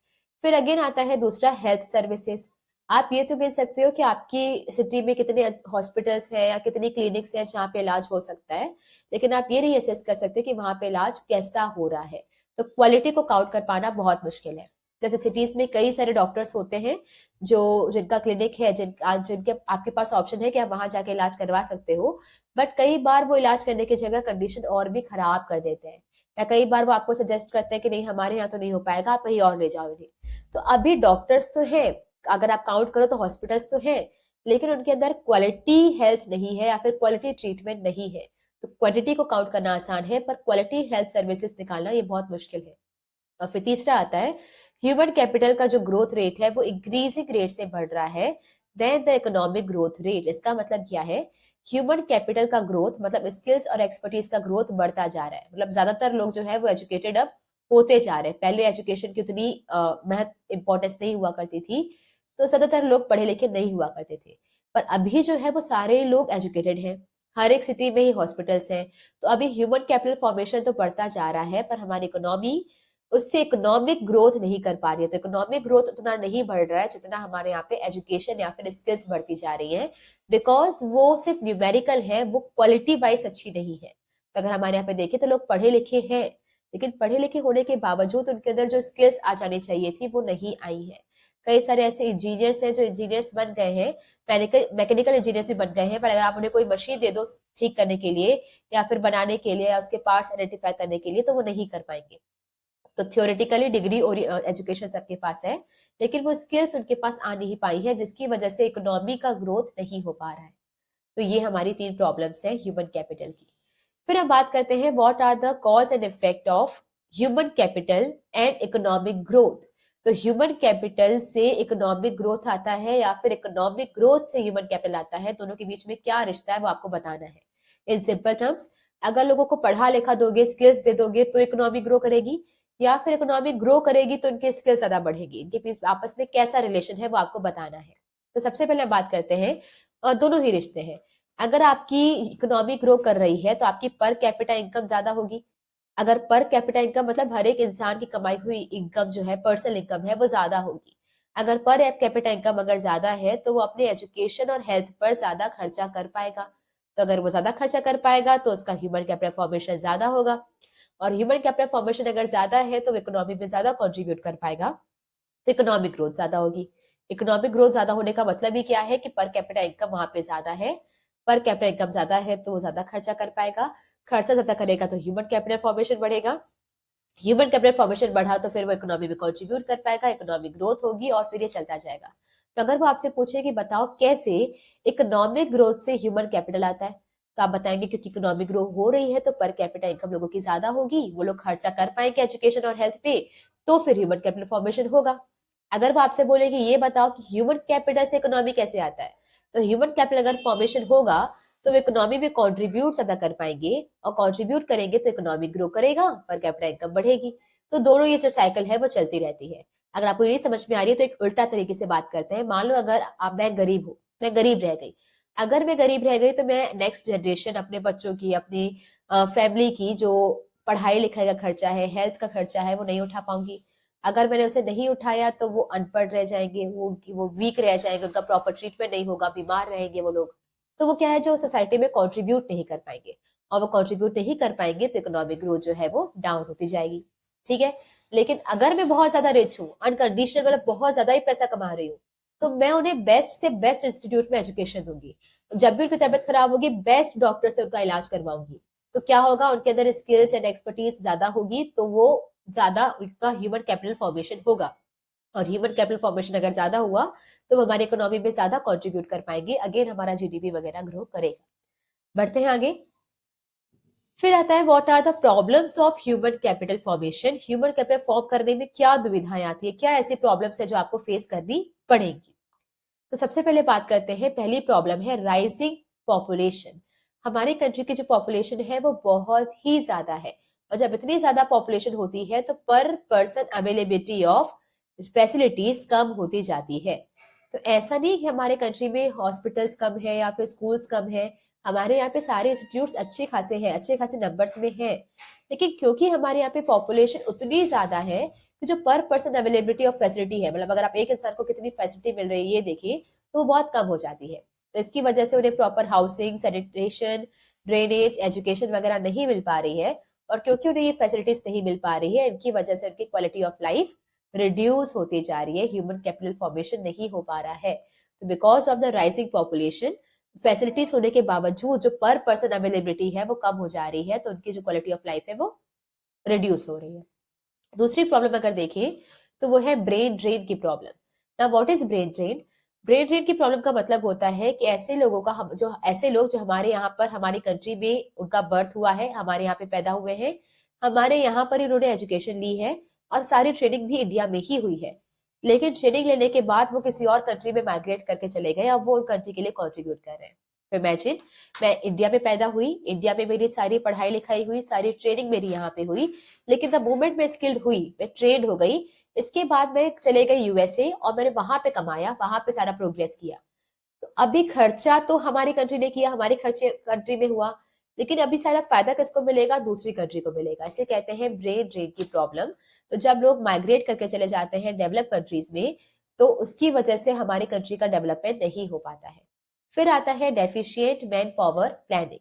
फिर अगेन आता है दूसरा, हेल्थ सर्विसेज। आप ये तो कह सकते हो कि आपकी सिटी में कितने हॉस्पिटल्स हैं या कितनी क्लिनिक्स हैं जहाँ पे इलाज हो सकता है, लेकिन आप ये नहीं असेस कर सकते कि वहां पे इलाज कैसा हो रहा है। तो क्वालिटी को काउंट कर पाना बहुत मुश्किल है। जैसे सिटीज में कई सारे डॉक्टर्स होते हैं जो जिनका क्लिनिक है, जिनके आपके पास ऑप्शन है कि आप वहां जाके इलाज करवा सकते हो, बट कई बार वो इलाज करने की जगह कंडीशन और भी खराब कर देते हैं, या कई बार वो आपको सजेस्ट करते हैं कि नहीं, हमारे यहाँ तो नहीं हो पाएगा, आप कहीं और ले जाओ इन्हें। तो अभी डॉक्टर्स तो है, अगर आप काउंट करो तो हॉस्पिटल्स तो है, लेकिन उनके अंदर क्वालिटी हेल्थ नहीं है या फिर क्वालिटी ट्रीटमेंट नहीं है। तो क्वांटिटी को काउंट करना आसान है, पर क्वालिटी हेल्थ सर्विसेज निकालना ये बहुत मुश्किल है। और फिर तीसरा आता है ह्यूमन कैपिटल का जो ग्रोथ रेट है वो इंक्रीजिंग रेट से बढ़ रहा है than the economic growth rate. इसका मतलब क्या है? ह्यूमन कैपिटल का ग्रोथ मतलब स्किल्स और एक्सपर्टीज का ग्रोथ बढ़ता जा रहा है, मतलब ज्यादातर लोग जो है वो एजुकेटेड अब होते जा रहे हैं। पहले एजुकेशन की उतनी महत्व इंपॉर्टेंस नहीं हुआ करती थी, तो ज्यादातर लोग पढ़े लिखे नहीं हुआ करते थे, पर अभी जो है वो सारे लोग एजुकेटेड हैं, हर एक सिटी में ही हॉस्पिटल्स हैं। तो अभी ह्यूमन कैपिटल फॉर्मेशन तो बढ़ता जा रहा है, पर हमारी इकोनॉमी उससे इकोनॉमिक ग्रोथ नहीं कर पा रही है। तो इकोनॉमिक ग्रोथ उतना नहीं बढ़ रहा है जितना हमारे यहाँ पे एजुकेशन या फिर स्किल्स बढ़ती जा रही है, बिकॉज वो सिर्फ न्यूमेरिकल है, वो क्वालिटी वाइज अच्छी नहीं है। तो अगर हमारे यहाँ पे देखें तो लोग पढ़े लिखे हैं, लेकिन पढ़े लिखे होने के बावजूद उनके अंदर जो स्किल्स आ जानी चाहिए थी वो नहीं आई है। कई सारे ऐसे इंजीनियर्स हैं जो इंजीनियर्स बन गए हैं, मैकेनिकल इंजीनियर्स भी बन गए हैं, पर अगर आप उन्हें कोई मशीन दे दो ठीक करने के लिए या फिर बनाने के लिए या उसके पार्ट्स आइडेंटिफाई करने के लिए, तो वो नहीं कर पाएंगे। तो थियोरेटिकली डिग्री और एजुकेशन सबके पास है, लेकिन वो स्किल्स उनके पास आ नहीं पाई है, जिसकी वजह से इकोनॉमी का ग्रोथ नहीं हो पा रहा है। तो ये हमारी तीन प्रॉब्लम्स है ह्यूमन कैपिटल की। फिर हम बात करते हैं what are the cause and effect of human capital and economic growth. तो ह्यूमन कैपिटल से इकोनॉमिक ग्रोथ आता है या फिर इकोनॉमिक ग्रोथ से ह्यूमन कैपिटल आता है, दोनों के बीच में क्या रिश्ता है वो आपको बताना है। इन सिंपल टर्म्स, अगर लोगों को पढ़ा लिखा दोगे, स्किल्स दे दोगे तो इकोनॉमी ग्रो करेगी, या फिर इकोनॉमी ग्रो करेगी तो इनकी स्किल्स ज्यादा बढ़ेगी। इनके बीच आपस में कैसा रिलेशन है वो आपको बताना है। तो सबसे पहले बात करते हैं, दोनों ही रिश्ते हैं। अगर आपकी इकोनॉमी ग्रो कर रही है तो आपकी पर कैपिटा इनकम ज्यादा होगी। अगर पर कैपिटा इनकम मतलब हर एक इंसान की कमाई हुई इनकम जो है, पर्सनल इनकम है, वो ज्यादा होगी। अगर पर कैपिटा इनकम अगर ज्यादा है तो वो अपने एजुकेशन और हेल्थ पर ज्यादा खर्चा कर पाएगा। तो अगर वो ज्यादा खर्चा कर पाएगा तो उसका ह्यूमन कैपिटल फॉर्मेशन ज्यादा होगा, और ह्यूमन कैपिटल फॉर्मेशन अगर ज्यादा है तो इकोनॉमी में ज्यादा कंट्रीब्यूट कर पाएगा, तो इकोनॉमिक ग्रोथ ज्यादा होगी। इकोनॉमिक ग्रोथ ज्यादा होने का मतलब ही क्या है कि पर कैपिटा इनकम वहां पे ज्यादा है, पर कैपिटा इनकम ज्यादा है तो वो ज्यादा खर्चा कर पाएगा, खर्चा ज्यादा करेगा तो ह्यूमन कैपिटल फॉर्मेशन बढ़ेगा, ह्यूमन कैपिटल फॉर्मेशन बढ़ा तो फिर वो इकोनॉमी में कंट्रीब्यूट कर पाएगा, इकोनॉमिक ग्रोथ होगी और फिर ये चलता जाएगा। तो अगर वो आपसे पूछे कि बताओ कैसे इकोनॉमिक ग्रोथ से ह्यूमन कैपिटल आता है, तो आप बताएंगे क्योंकि इकोनॉमिक ग्रोथ हो रही है तो पर कैपिटा इनकम लोगों की ज्यादा होगी, वो लोग खर्चा कर पाएंगे एजुकेशन और हेल्थ पे, तो फिर ह्यूमन कैपिटल फॉर्मेशन होगा। अगर वो आपसे बोले कि ये बताओ कि ह्यूमन कैपिटल से इकोनॉमी कैसे आता है, तो ह्यूमन कैपिटल अगर फॉर्मेशन होगा तो वो इकोनॉमी में कंट्रीब्यूट ज्यादा कर पाएंगे, और कंट्रीब्यूट करेंगे तो इकोनॉमी ग्रो करेगा, पर कैपिटल इनकम बढ़ेगी। तो दोनों ये जो साइकिल है वो चलती रहती है। अगर आपको ये समझ में आ रही है तो एक उल्टा तरीके से बात करते हैं। मान लो अगर मैं गरीब हूँ, मैं गरीब रह गई, अगर मैं गरीब रह गई तो मैं नेक्स्ट जनरेशन, अपने बच्चों की, अपनी फैमिली की जो पढ़ाई लिखाई का खर्चा है, हेल्थ का खर्चा है, वो नहीं उठा पाऊंगी। अगर मैंने उसे नहीं उठाया तो वो अनपढ़ रह जाएंगे, वो वीक रह जाएंगे, उनका प्रॉपर ट्रीटमेंट नहीं होगा, बीमार रहेंगे वो लोग। तो वो क्या है, जो सोसाइटी में कंट्रीब्यूट नहीं कर पाएंगे, और वो कंट्रीब्यूट नहीं कर पाएंगे तो इकोनॉमिक ग्रोथ जो है वो डाउन होती जाएगी। ठीक है। लेकिन अगर मैं बहुत ज्यादा रिच हूँ, अनकंडीशनल मतलब बहुत ज्यादा ही पैसा कमा रही हूँ, तो मैं उन्हें बेस्ट से बेस्ट इंस्टीट्यूट में एजुकेशन दूंगी। जब भी उनकी तबियत खराब होगी, बेस्ट डॉक्टर से उनका इलाज करवाऊंगी। तो क्या होगा, उनके अंदर स्किल्स एंड एक्सपर्टीज ज्यादा होगी, तो वो ज्यादा उनका ह्यूमन कैपिटल फॉर्मेशन होगा, और ह्यूमन कैपिटल फॉर्मेशन अगर ज्यादा हुआ तो हमारी इकोनॉमी में ज्यादा कंट्रीब्यूट कर पाएंगे, अगेन हमारा जीडीपी वगैरह ग्रो करेगा। बढ़ते हैं आगे। फिर आता है what are the problems of human capital formation. Human capital form करने में क्या दुविधाएं आती है, क्या ऐसी प्रॉब्लम्स है जो आपको फेस करनी पड़ेगी। तो सबसे पहले बात करते हैं, पहली प्रॉब्लम है राइजिंग पॉपुलेशन। हमारी कंट्री की जो पॉपुलेशन है वो बहुत ही ज्यादा है, और जब इतनी ज्यादा पॉपुलेशन होती है तो पर पर्सन अवेलेबिलिटी ऑफ फैसिलिटीज कम होती जाती है। तो ऐसा नहीं कि हमारे कंट्री में हॉस्पिटल्स कम है या फिर स्कूल्स कम है, हमारे यहाँ पे सारे इंस्टीट्यूट्स अच्छे खासे हैं, अच्छे खासे नंबर्स में हैं। लेकिन क्योंकि हमारे यहाँ पे पॉपुलेशन उतनी ज्यादा है कि जो पर पर्सन अवेलेबिलिटी ऑफ फैसिलिटी है, मतलब अगर आप एक इंसान को कितनी फैसिलिटी मिल रही है ये देखिए, तो वो बहुत कम हो जाती है। तो इसकी वजह से उन्हें proper housing, sanitation, drainage, education वगैरह नहीं मिल पा रही है, और क्योंकि उन्हें ये फैसिलिटीज नहीं मिल पा रही है, इनकी वजह से उनकी क्वालिटी ऑफ लाइफ रिड्यूस होती जा रही है, ह्यूमन कैपिटल फॉर्मेशन नहीं हो पा रहा है। तो because of the rising population, facilities होने के बावजूद जो पर पर्सन अवेलेबिलिटी है वो कम हो जा रही है, तो उनकी जो क्वालिटी ऑफ लाइफ है वो रिड्यूस हो रही है। दूसरी प्रॉब्लम अगर देखें तो वो है ब्रेन ड्रेन की प्रॉब्लम। ना what is brain drain? Brain drain की प्रॉब्लम का मतलब होता है कि ऐसे लोगों का, हम जो ऐसे लोग जो हमारे यहाँ पर, हमारी कंट्री में उनका बर्थ हुआ है, हमारे यहाँ पे पैदा हुए हैं, हमारे यहाँ पर उन्होंने एजुकेशन ली है, और सारी ट्रेनिंग भी इंडिया में ही हुई है, लेकिन ट्रेनिंग लेने के बाद वो किसी और कंट्री में माइग्रेट करके चले गए, अब वो उन कंट्री के लिए कॉन्ट्रीब्यूट कर रहे हैं। तो इमेजिन, मैं इंडिया में पैदा हुई, इंडिया में मेरी सारी पढ़ाई लिखाई हुई, सारी ट्रेनिंग मेरी यहाँ पे हुई, लेकिन द मोमेंट मैं स्किल्ड हुई, मैं ट्रेंड हो गई, इसके बाद मैं चले गई यूएसए और मैंने वहां पे कमाया, वहां पे सारा प्रोग्रेस किया। तो अभी खर्चा तो हमारी कंट्री ने किया, हमारे खर्चे कंट्री में हुआ, लेकिन अभी सारा फायदा किसको मिलेगा? दूसरी कंट्री को मिलेगा। इसे कहते हैं ब्रेन ड्रेन की प्रॉब्लम। तो जब लोग माइग्रेट करके चले जाते हैं डेवलप कंट्रीज में, तो उसकी वजह से हमारी कंट्री का डेवलपमेंट नहीं हो पाता है। फिर आता है डेफिशिएंट मैन पावर प्लानिंग।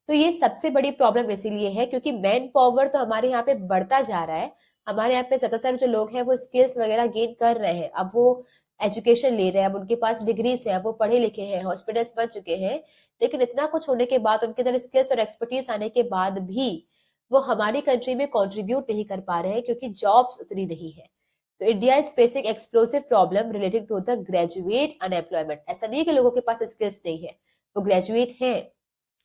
तो ये सबसे बड़ी प्रॉब्लम इसीलिए है क्योंकि मैन पावर तो हमारे यहाँ पे बढ़ता जा रहा है, हमारे यहाँ पे ज्यादातर जो लोग हैं वो स्किल्स वगैरह गेन कर रहे हैं, अब वो एजुकेशन ले रहे हैं, अब उनके पास डिग्रीज है, अब वो पढ़े लिखे हैं, हॉस्पिटल्स बन चुके हैं, लेकिन इतना कुछ होने के बाद, उनके अंदर स्किल्स और एक्सपर्टीज आने के बाद भी वो हमारी कंट्री में कंट्रीब्यूट नहीं कर पा रहे हैं क्योंकि जॉब्स उतनी नहीं है। तो India is facing explosive problem related to the graduate unemployment. ऐसा नहीं है कि लोगों के पास स्किल्स नहीं है, वो ग्रेजुएट हैं,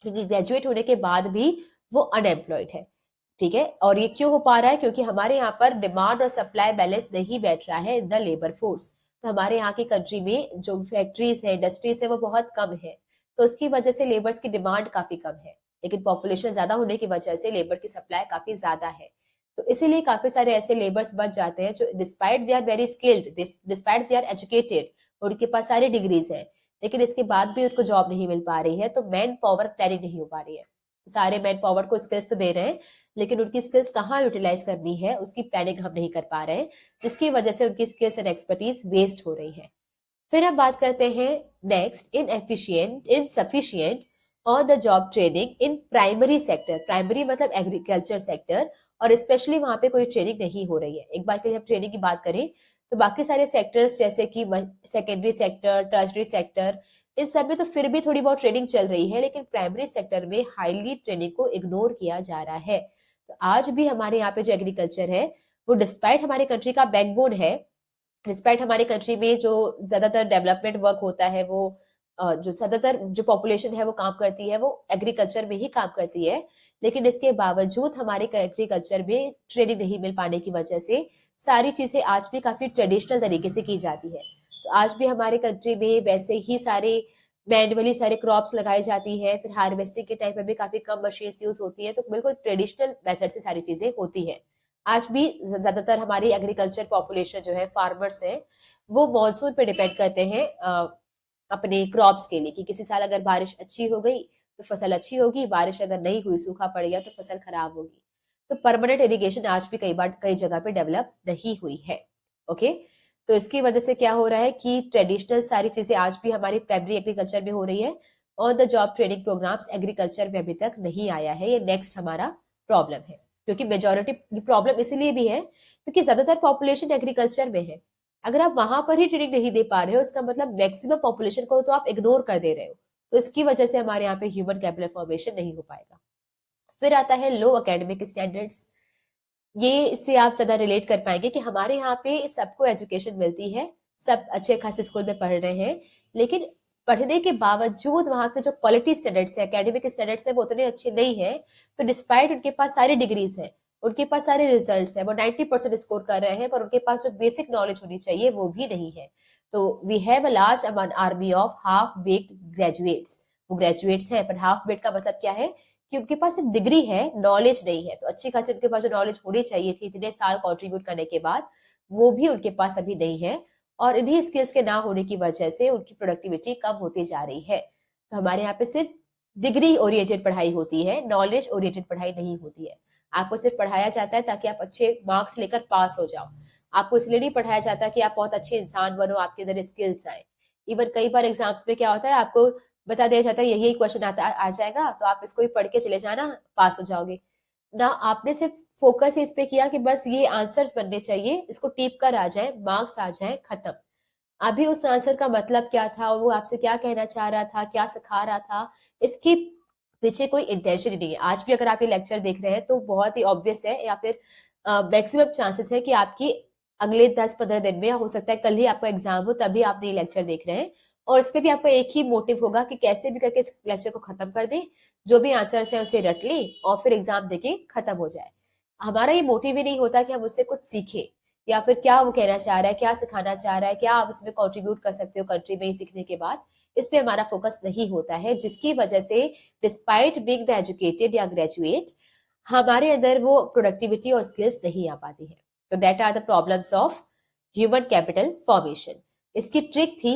क्योंकि ग्रेजुएट होने के बाद भी वो अनएम्प्लॉयड है। ठीक है, और ये क्यों हो पा रहा है? क्योंकि हमारे यहाँ पर डिमांड और सप्लाई बैलेंस नहीं बैठ रहा है इन द लेबर फोर्स। तो हमारे यहाँ की कंट्री में जो फैक्ट्रीज है, इंडस्ट्रीज है, वो बहुत कम है, तो उसकी वजह से लेबर्स की डिमांड काफी कम है, लेकिन पॉपुलेशन ज्यादा होने की वजह से लेबर की सप्लाई काफी ज्यादा है। तो इसीलिए काफी सारे ऐसे लेबर्स बच जाते हैं जो despite they are very skilled, despite they are educated, उनके पास सारी डिग्रीज है, लेकिन इसके बाद भी उनको जॉब नहीं मिल पा रही है, तो मैन पावर प्लानिंग नहीं हो पा रही है। सारे मैन पावर को स्किल्स तो दे रहे हैं, लेकिन उनकी स्किल्स कहाँ यूटिलाइज करनी है उसकी प्लानिंग हम नहीं कर पा रहे हैं, जिसकी वजह से उनकी स्किल्स एंड एक्सपर्टीज वेस्ट हो रही है। फिर हम बात करते हैं नेक्स्ट, इनएफिशिएंट, इनसफिशिएंट और the job training in primary sector. Primary मतलब एग्रीकल्चर सेक्टर, और स्पेशली वहां पे कोई ट्रेनिंग नहीं हो रही है। एक बार के लिए हम ट्रेनिंग की बात करें तो बाकी सारे सेक्टर्स जैसे कि सेकेंडरी सेक्टर, टर्शरी सेक्टर, इन सब में तो फिर भी थोड़ी बहुत ट्रेनिंग चल रही है, लेकिन प्राइमरी सेक्टर में हाईली ट्रेनिंग को इग्नोर किया जा रहा है। तो आज भी हमारे यहाँ पे जो एग्रीकल्चर है वो डिस्पाइट हमारे कंट्री का बैकबोन है, डिस्पाइट हमारे कंट्री में जो ज्यादातर डेवलपमेंट वर्क होता है वो जो ज्यादातर जो पॉपुलेशन है वो काम करती है वो एग्रीकल्चर में ही काम करती है, लेकिन इसके बावजूद हमारे एग्रीकल्चर में ट्रेनिंग नहीं मिल पाने की वजह से सारी चीजें आज भी काफी ट्रेडिशनल तरीके से की जाती है। तो आज भी हमारे कंट्री में वैसे ही सारे मैनुअली सारे क्रॉप्स लगाई जाती है, फिर हार्वेस्टिंग के टाइम पे भी काफी कम मशीन यूज होती है, तो बिल्कुल ट्रेडिशनल मेथड से सारी चीजें होती है। आज भी ज्यादातर हमारी एग्रीकल्चर पॉपुलेशन जो है, फार्मर्स है, वो मॉनसून पे डिपेंड करते हैं अपने क्रॉप्स के लिए, कि किसी साल अगर बारिश अच्छी हो गई तो फसल अच्छी होगी, बारिश अगर नहीं हुई, सूखा पड़ गया तो फसल खराब होगी। तो परमानेंट इरिगेशन आज भी कई बार कई जगह पे डेवलप नहीं हुई है। ओके, तो इसकी वजह से क्या हो रहा है कि ट्रेडिशनल सारी चीजें आज भी हमारी प्राइमरी एग्रीकल्चर में हो रही है, और the job training programmes agriculture में अभी तक नहीं आया है। ये नेक्स्ट हमारा प्रॉब्लम है, क्योंकि मेजोरिटी प्रॉब्लम इसलिए भी है क्योंकि ज्यादातर पॉपुलेशन एग्रीकल्चर में है। अगर आप वहां पर ही ट्रेनिंग नहीं दे पा रहे हो, इसका मतलब मैक्सिमम पॉपुलेशन को तो आप इग्नोर कर दे रहे हो, तो इसकी वजह से हमारे यहाँ पे ह्यूमन कैपिटल फॉर्मेशन नहीं हो पाएगा। फिर आता है लो एकेडमिक स्टैंडर्ड्स। ये इससे आप ज्यादा रिलेट कर पाएंगे कि हमारे यहाँ पे सबको एजुकेशन मिलती है, सब अच्छे खासे स्कूल में पढ़ रहे हैं, लेकिन पढ़ने के बावजूद वहाँ के जो क्वालिटी स्टैंडर्ड्स है, एकेडमिक स्टैंडर्ड्स है, वो उतने अच्छे नहीं है। तो डिस्पाइट उनके पास सारी डिग्रीज है, उनके पास सारे रिजल्ट्स है, वो 90% स्कोर कर रहे हैं, पर उनके पास जो बेसिक नॉलेज होनी चाहिए वो भी नहीं है। तो we have a large army of half baked graduates. वो ग्रेजुएट्स हैं, पर हाफ बेक्ड का मतलब क्या है कि उनके पास सिर्फ डिग्री है, नॉलेज नहीं है। तो अच्छी खासी उनके पास जो नॉलेज होनी चाहिए थी इतने साल कंट्रीब्यूट करने के बाद, वो भी उनके पास अभी नहीं है, और इन्हीं स्किल्स के ना होने की वजह से उनकी प्रोडक्टिविटी कम होती जा रही है। तो हमारे यहाँ पे सिर्फ डिग्री ओरिएंटेड पढ़ाई होती है, नॉलेज ओरिएंटेड पढ़ाई नहीं होती है। आपको सिर्फ पढ़ाया जाता है ताकि आप अच्छे मार्क्स लेकर पास हो जाओ, आपको इसलिए नहीं पढ़ाया जाता कि आप बहुत अच्छे इंसान बनो, आपके अंदर स्किल्स आए। इवन कई बार एग्जाम्स में क्या होता है, आपको बता दिया जाता है यही क्वेश्चन आ जाएगा, तो आप इसको ही पढ़ के चले जाना, पास हो जाओगे ना। आपने सिर्फ फोकस इस पे किया कि बस ये आंसर्स बनने चाहिए, इसको टीप कर आ जाए, मार्क्स आ जाए, खत्म। अभी उस आंसर का मतलब क्या था, वो आपसे क्या कहना चाह रहा था, क्या सिखा रहा था, इसके पीछे कोई इंटेंशन ही नहीं है। आज भी अगर आप ये लेक्चर देख रहे हैं तो बहुत ही ऑब्वियस है, या फिर मैक्सिमम चांसेस है कि आपकी अगले 10-15 दिन में, हो सकता है कल ही आपका एग्जाम हो तभी आप ये लेक्चर देख रहे हैं, और इस पे भी आपका एक ही मोटिव होगा कि कैसे भी करके इस लेक्चर को खत्म कर दें, जो भी आंसर्स है उसे रट ले और फिर एग्जाम देके खत्म हो जाए। हमारा ये मोटिव ही नहीं होता कि हम उससे कुछ सीखे, या फिर क्या वो कहना चाह रहा है, क्या सिखाना चाह रहा है, क्या आप इसमें कंट्रीब्यूट कर सकते हो कंट्री में सीखने के बाद, इस पे हमारा फोकस नहीं होता है, जिसकी वजह से डिस्पाइट बीइंग द एजुकेटेड या ग्रेजुएट, हमारे अंदर वो प्रोडक्टिविटी और स्किल्स नहीं आ पाती है। तो that are the problems of human capital formation. इसकी ट्रिक थी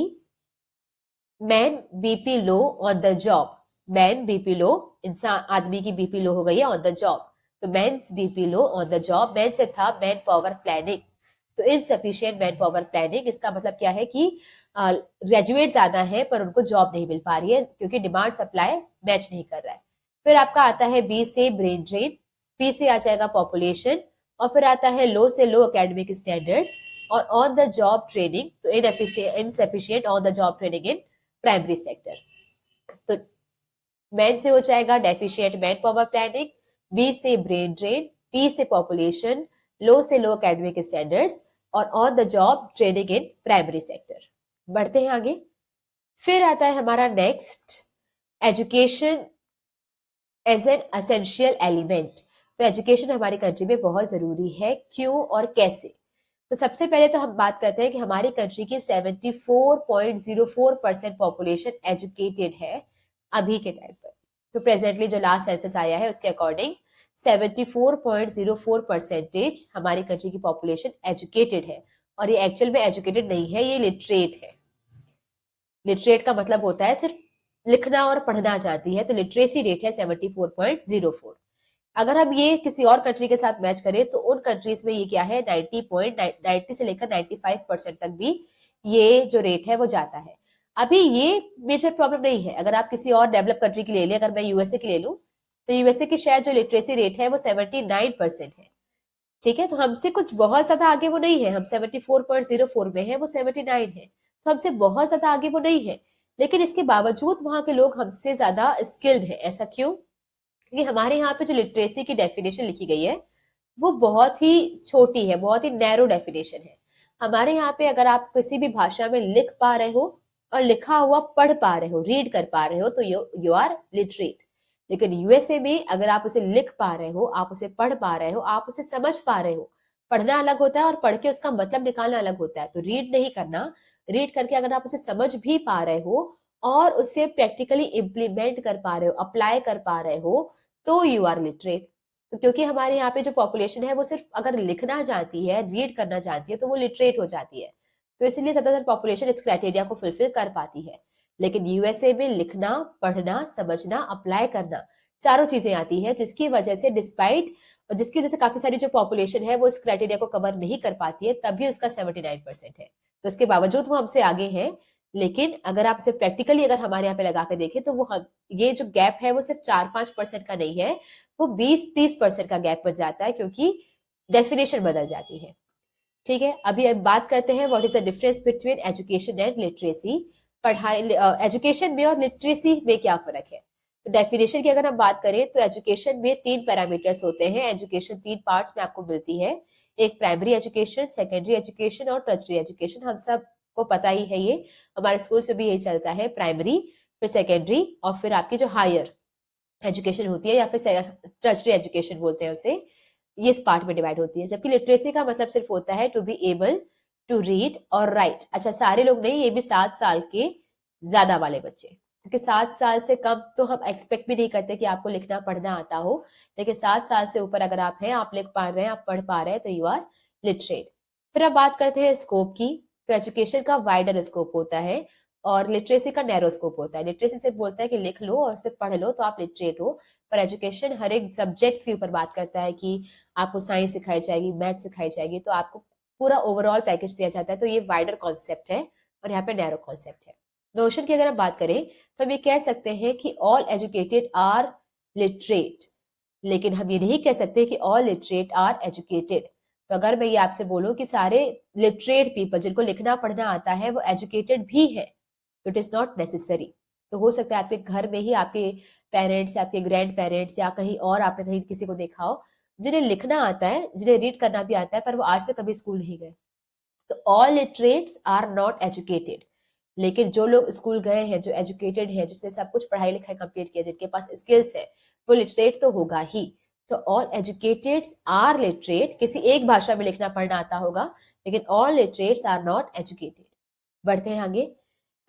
man BP low on the job. Man BP low, इंसान आदमी की बीपी लो हो गई है ऑन द जॉब, तो man's BP low on the job. Man से था मैन पावर प्लानिंग, तो इनसफिशिएंट मैन पावर प्लानिंग, इसका मतलब क्या है कि ग्रेजुएट ज्यादा है पर उनको जॉब नहीं मिल पा रही है क्योंकि डिमांड सप्लाई मैच नहीं कर रहा है। फिर आपका आता है बी से ब्रेन ड्रेन, पी से आ जाएगा पॉपुलेशन, और फिर आता है लो से लो एकेडमिक स्टैंडर्ड्स, और ऑन द जॉब ट्रेनिंग, तो insufficient on the job training in primary sector. तो मैन से हो जाएगा deficient man power planning, B से ब्रेन ड्रेन, पी से पॉपुलेशन, लो से लो एकेडमिक स्टैंडर्ड्स, और on the job training in primary sector. बढ़ते हैं आगे। फिर आता है हमारा next, education as an essential element. तो एजुकेशन हमारी कंट्री में बहुत जरूरी है, क्यों और कैसे? तो सबसे पहले तो हम बात करते हैं कि हमारी कंट्री की 74.04% पॉपुलेशन एजुकेटेड है अभी के टाइम पर। तो प्रेजेंटली जो लास्ट सेंसस आया है उसके अकॉर्डिंग 74.04% हमारी कंट्री की पॉपुलेशन एजुकेटेड है। और ये एक्चुअल में एजुकेटेड नहीं है, ये लिटरेट है। लिटरेट का मतलब होता है सिर्फ लिखना और पढ़ना जानती है, तो लिटरेसी रेट है 74.04। अगर हम ये किसी और कंट्री के साथ मैच करें तो उन कंट्रीज में ये क्या है, 90 से लेकर 95% तक भी ये जो रेट है वो जाता है। अभी ये मेजर प्रॉब्लम नहीं है। अगर आप किसी और डेवलप कंट्री की ले लें, अगर मैं यूएसए की ले लूं, तो यूएसए की शायद जो लिटरेसी रेट है वो 79% है। ठीक है, तो हमसे कुछ बहुत ज्यादा आगे वो नहीं है। हम 74.04 में है, वो 79 है, तो हमसे बहुत ज्यादा आगे वो नहीं है। लेकिन इसके बावजूद वहां के लोग हमसे ज्यादा स्किल्ड है। ऐसा क्यों? क्योंकि हमारे यहाँ पे जो लिटरेसी की डेफिनेशन लिखी गई है वो बहुत ही छोटी है, बहुत ही नैरो डेफिनेशन है। हमारे यहाँ पे अगर आप किसी भी भाषा में लिख पा रहे हो और लिखा हुआ पढ़ पा रहे हो, रीड कर पा रहे हो, तो यू आर लिटरेट। लेकिन यूएसए में अगर आप उसे लिख पा रहे हो, आप उसे पढ़ पा रहे हो, आप उसे समझ पा रहे हो, पढ़ना अलग होता है और पढ़ के उसका मतलब निकालना अलग होता है। तो रीड नहीं करना, रीड करके अगर आप उसे समझ भी पा रहे हो और उसे प्रैक्टिकली इम्प्लीमेंट कर पा रहे हो, अप्लाई कर पा रहे हो, तो यू आर लिटरेट। तो क्योंकि हमारे यहाँ पे जो पॉपुलेशन है वो सिर्फ अगर लिखना जानती है, रीड करना जानती है, तो वो लिटरेट हो जाती है। तो इसलिए ज्यादातर पॉपुलेशन इस क्राइटेरिया को फुलफिल कर पाती है। लेकिन यूएसए में लिखना, पढ़ना, समझना, अप्लाई करना, चारों चीजें आती है, जिसकी वजह से डिस्पाइट और जिसकी वजह से काफी सारी जो पॉपुलेशन है वो इस क्राइटेरिया को कवर नहीं कर पाती है, तभी उसका 79% है। तो इसके बावजूद वो हमसे आगे है। लेकिन अगर आप इसे प्रैक्टिकली अगर हमारे यहाँ पे लगा के देखें तो वो ये जो गैप है वो सिर्फ 4-5% का नहीं है, वो 20-30% का गैप बच जाता है, क्योंकि डेफिनेशन बदल जाती है। ठीक है, अभी अब बात करते हैं what is the difference between education and literacy. पढ़ाई, एजुकेशन में और लिटरेसी में क्या फर्क है? तो डेफिनेशन की अगर हम बात करें तो एजुकेशन में 3 पैरामीटर्स होते हैं। एजुकेशन 3 पार्ट्स में आपको मिलती है। एक प्राइमरी एजुकेशन, सेकेंडरी एजुकेशन और टर्शरी एजुकेशन। हम सब को पता ही है, ये हमारे स्कूल से भी यही चलता है। प्राइमरी, फिर सेकेंडरी और फिर आपकी जो हायर एजुकेशन होती है या फिर टर्शरी एजुकेशन बोलते हैं उसे, ये इस पार्ट में डिवाइड होती है। जबकि लिटरेसी का मतलब सिर्फ होता है to be able to read और राइट। अच्छा, सारे लोग नहीं, ये भी 7 साल के ज्यादा वाले बच्चे, क्योंकि 7 साल से कम तो हम एक्सपेक्ट भी नहीं करते कि आपको लिखना पढ़ना आता हो। लेकिन 7 साल से ऊपर अगर आप हैं, आप लिख पा रहे हैं, आप पढ़ पा रहे हैं, तो यू आर लिटरेट। फिर अब बात करते हैं स्कोप की। तो एजुकेशन का वाइडर स्कोप होता है और लिटरेसी का नैरो स्कोप होता है। लिटरेसी सिर्फ बोलता है कि लिख लो और सिर्फ पढ़ लो तो आप लिटरेट हो। पर एजुकेशन हर एक सब्जेक्ट के ऊपर बात करता है कि आपको साइंस सिखाई जाएगी, मैथ सिखाई जाएगी, तो आपको पूरा ओवरऑल पैकेज दिया जाता है। तो ये वाइडर कॉन्सेप्ट है और यहाँ पे नैरो कॉन्सेप्ट है। नोशन की अगर हम बात करें तो हम ये कह सकते हैं कि ऑल एजुकेटेड आर लिटरेट, लेकिन हम ये नहीं कह सकते कि ऑल लिटरेट आर एजुकेटेड। तो अगर मैं ये आपसे बोलूं कि सारे लिटरेट पीपल जिनको लिखना पढ़ना आता है वो एजुकेटेड भी है, तो इट इज नॉट नेसेसरी। तो हो सकता है आपके घर में ही आपके पेरेंट्स या आपके ग्रैंड पेरेंट्स या कहीं और आपने कहीं किसी को देखा हो जिन्हें लिखना आता है, जिन्हें रीड करना भी आता है, पर वो आज तक कभी स्कूल नहीं गए। तो all literates are not educated. लेकिन जो लोग स्कूल गए हैं, जो एजुकेटेड है, जिसने सब कुछ पढ़ाई लिखाई कंप्लीट किया, जिनके पास स्किल्स है, वो लिटरेट तो होगा ही। तो ऑल एजुकेटेड्स आर लिटरेट, किसी एक भाषा में लिखना पढ़ना आता होगा, लेकिन all literates are not educated. बढ़ते हैं आगे।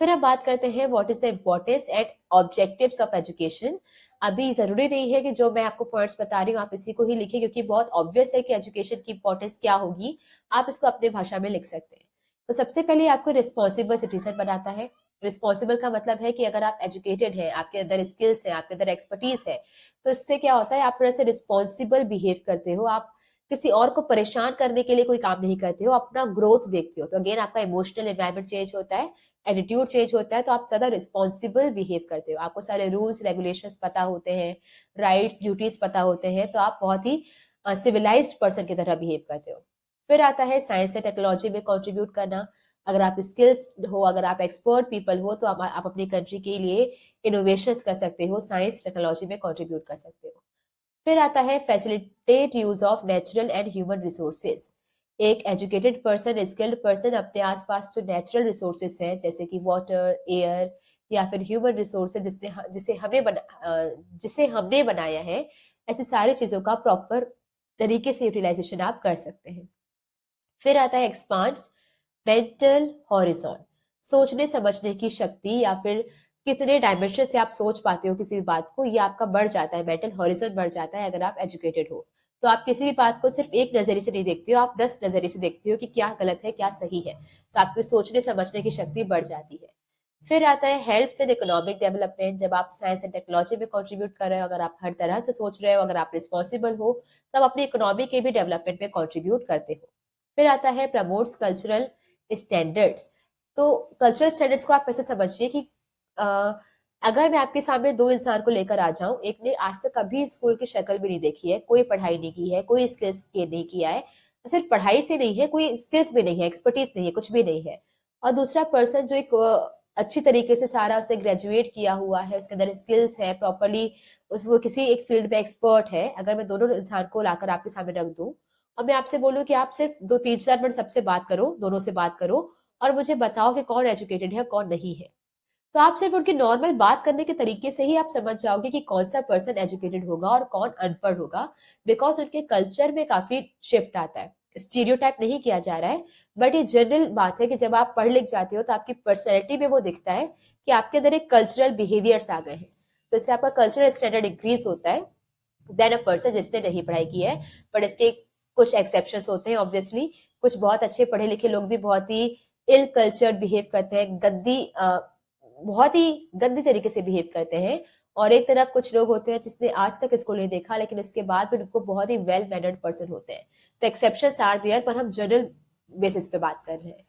फिर अब बात करते हैं what is the importance and objectives of education. अभी जरूरी नहीं है कि जो मैं आपको पॉइंट्स बता रही हूँ आप इसी को ही लिखें, क्योंकि बहुत ऑब्वियस है कि एजुकेशन की इंपॉर्टेंस क्या होगी। आप इसको अपने भाषा में लिख सकते हैं। तो सबसे पहले आपको रिस्पॉन्सिबल सिटीजन बनाता है। रिस्पॉन्सिबल का मतलब है कि अगर आप एजुकेटेड हैं, आपके अंदर स्किल्स है, आपके अंदर एक्सपर्टीज है, तो इससे क्या होता है, आप थोड़ा सा रिस्पॉन्सिबल बिहेव करते हो। आप किसी और को परेशान करने के लिए कोई काम नहीं करते हो, अपना ग्रोथ देखते हो। तो अगेन आपका इमोशनल एनवायरमेंट चेंज होता है, एटीट्यूड चेंज होता है, तो आप ज्यादा रिस्पॉन्सिबल बिहेव करते हो। आपको सारे रूल्स रेगुलेशंस पता होते हैं, राइट्स ड्यूटीज पता होते हैं, तो आप बहुत ही सिविलाइज्ड पर्सन की तरह बिहेव करते हो। फिर आता है साइंस एंड टेक्नोलॉजी में कंट्रीब्यूट करना। अगर आप स्किल्स हो, अगर आप एक्सपर्ट पीपल हो, तो आप अपनी कंट्री के लिए इनोवेशंस कर सकते हो, साइंस टेक्नोलॉजी में कंट्रीब्यूट कर सकते हो। फिर आता है facilitate use of natural and human resources. एक एजुकेटेड पर्सन, स्किल्ड पर्सन अपने आसपास जो नेचुरल रिसोर्सेज हैं, जैसे कि वाटर, एयर, या फिर ह्यूमन रिसोर्स जिसे हमने बनाया है, ऐसी सारी चीजों का प्रॉपर तरीके से यूटिलाइजेशन आप कर सकते हैं। फिर आता है एक्सपांड्स मेंटल हॉरिजॉन, सोचने समझने की शक्ति या फिर कितने डायमेंशन से आप सोच पाते हो किसी भी बात को, ये आपका बढ़ जाता है, मेंटल हॉरिजॉन बढ़ जाता है अगर आप एजुकेटेड हो। तो आप किसी भी बात को सिर्फ एक नजरिए से नहीं देखते हो, आप 10 नजरिए से देखते हो कि क्या गलत है क्या सही है, तो आपकी सोचने समझने की शक्ति बढ़ जाती है। फिर आता है हेल्प्स इन इकोनॉमिक डेवलपमेंट, जब आप साइंस एंड टेक्नोलॉजी में कंट्रीब्यूट कर रहे हो, अगर आप हर तरह से सोच रहे हो, अगर आप रिस्पॉन्सिबल हो, तब अपनी इकोनॉमी के भी डेवलपमेंट में कंट्रीब्यूट करते हो। फिर आता है प्रमोट्स कल्चरल स्टैंडर्ड्स। तो कल्चरल स्टैंडर्ड्स को आप ऐसे समझिए कि अ, अगर मैं आपके सामने दो इंसान को लेकर आ जाऊं, एक ने आज तक कभी स्कूल की शक्ल भी नहीं देखी है, कोई पढ़ाई नहीं की है, कोई स्किल्स के नहीं किया है, सिर्फ पढ़ाई से नहीं है, कोई स्किल्स भी नहीं है, एक्सपर्टीज नहीं है, कुछ भी नहीं है, और दूसरा पर्सन जो एक अच्छी तरीके से सारा उसने ग्रेजुएट किया हुआ है, उसके अंदर स्किल्स है प्रॉपरली, वो किसी एक फील्ड में एक्सपर्ट है, अगर मैं दोनों इंसान को लाकर आपके सामने रख दूं और मैं आपसे बोलूं कि आप सिर्फ 2-3-4 मिनट सबसे बात करो, दोनों से बात करो और मुझे बताओ कि कौन एजुकेटेड है कौन नहीं है, तो आप सिर्फ उनकी नॉर्मल बात करने के तरीके से ही आप समझ जाओगे कि कौन सा पर्सन एजुकेटेड होगा और कौन अनपढ़ होगा, बिकॉज उनके कल्चर में काफी शिफ्ट आता है। स्टीरियोटाइप नहीं किया जा रहा है, बट ये जनरल बात है कि जब आप पढ़ लिख जाते हो तो आपकी पर्सनैलिटी में वो दिखता है कि आपके अंदर एक कल्चरल बिहेवियर्स आ गए हैं, तो इससे आपका कल्चरल स्टैंडर्ड इंक्रीज होता है देन अ पर्सन जिसने नहीं पढ़ाई की है। बट इसके कुछ एक्सेप्शंस होते हैं ऑब्वियसली, कुछ बहुत अच्छे पढ़े लिखे लोग भी बहुत ही इल कल्चर्ड बिहेव करते हैं, बहुत ही गंदी तरीके से बिहेव करते हैं, और एक तरफ कुछ लोग होते हैं जिसने आज तक इसको नहीं देखा लेकिन उसके बाद भी उनको बहुत ही वेल मैनर्ड पर्सन होते हैं। तो एक्सेप्शंस आर देयर, पर हम जनरल बेसिस पे बात कर रहे हैं।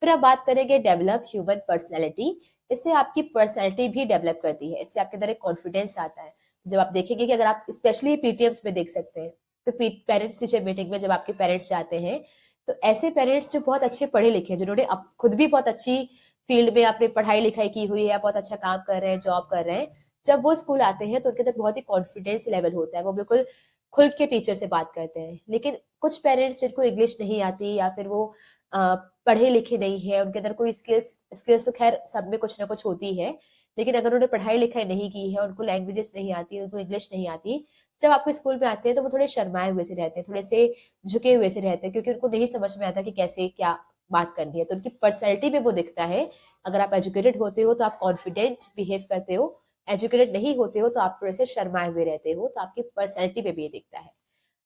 फिर आप बात करेंगे डेवलप ह्यूमन पर्सनैलिटी। इससे आपकी पर्सनैलिटी भी डेवलप करती है, इससे आपके अंदर एक कॉन्फिडेंस आता है। जब आप देखेंगे कि अगर आप स्पेशली पीटीएम्स में देख सकते हैं, तो पेरेंट्स टीचर मीटिंग में जब आपके पेरेंट्स जाते हैं, तो ऐसे पेरेंट्स जो बहुत अच्छे पढ़े लिखे हैं, जिन्होंने खुद भी बहुत अच्छी फील्ड में अपनी पढ़ाई लिखाई की हुई है, बहुत अच्छा काम कर रहे हैं, जॉब कर रहे हैं, जब वो स्कूल आते हैं तो उनके अंदर बहुत ही कॉन्फिडेंस लेवल होता है, वो बिल्कुल खुल के टीचर से बात करते हैं। लेकिन कुछ पेरेंट्स जिनको इंग्लिश नहीं आती या फिर वो पढ़े लिखे नहीं है, उनके अंदर कोई स्किल्स स्किल्स तो खैर सब में कुछ ना कुछ होती है, लेकिन अगर उन्होंने पढ़ाई लिखाई नहीं की है, उनको लैंग्वेजेस नहीं आती, उनको इंग्लिश नहीं आती, जब आपके स्कूल में आते हैं तो वो थोड़े शर्माए हुए से रहते हैं, थोड़े से झुके हुए से रहते हैं, क्योंकि उनको नहीं समझ में आता कि कैसे क्या बात करनी है। तो उनकी पर्सनैलिटी में वो दिखता है। अगर आप एजुकेटेड होते हो तो आप कॉन्फिडेंट बिहेव करते हो, एजुकेटेड नहीं होते हो तो आप थोड़े से शर्माए हुए रहते हो, तो आपकी पर्सनैलिटी में भी ये दिखता है।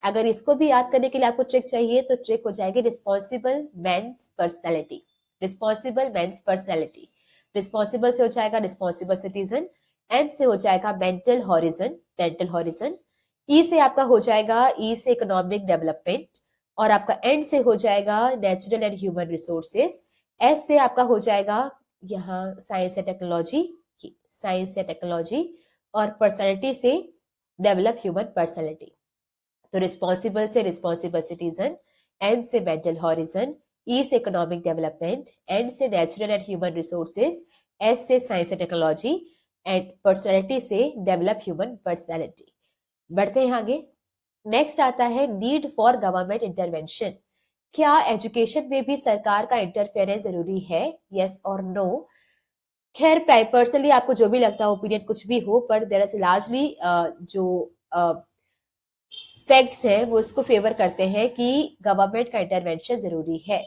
अगर इसको भी याद करने के लिए आपको ट्रिक चाहिए तो ट्रिक हो जाएगी responsible men's personality. Responsible men's personality, responsible से हो जाएगा रिस्पॉन्सिबल सिटीजन, एम से हो जाएगा मेंटल हॉरिजन, ई से आपका हो जाएगा, ई से इकोनॉमिक डेवलपमेंट, और आपका एंड से हो जाएगा natural and human resources, S से आपका हो जाएगा यहाँ साइंस एंड टेक्नोलॉजी, और पर्सनैलिटी से डेवलप ह्यूमन पर्सनैलिटी। तो रिस्पॉन्सिबल से रिस्पॉन्सिबल सिटीजन, एम से मेंटल हॉरिजन, ई से इकोनॉमिक डेवलपमेंट, एंड से natural and human resources, S से science and technology, and personality से डेवलप ह्यूमन पर्सनैलिटी। बढ़ते हैं आगे। नेक्स्ट आता है नीड फॉर गवर्नमेंट इंटरवेंशन। क्या एजुकेशन में भी सरकार का इंटरफेरेंस जरूरी है, यस और नो? खैर पर्सनली आपको जो भी लगता है, ओपिनियन कुछ भी हो, पर देयर इज लार्जली जो फैक्ट्स है वो इसको फेवर करते हैं कि गवर्नमेंट का इंटरवेंशन जरूरी है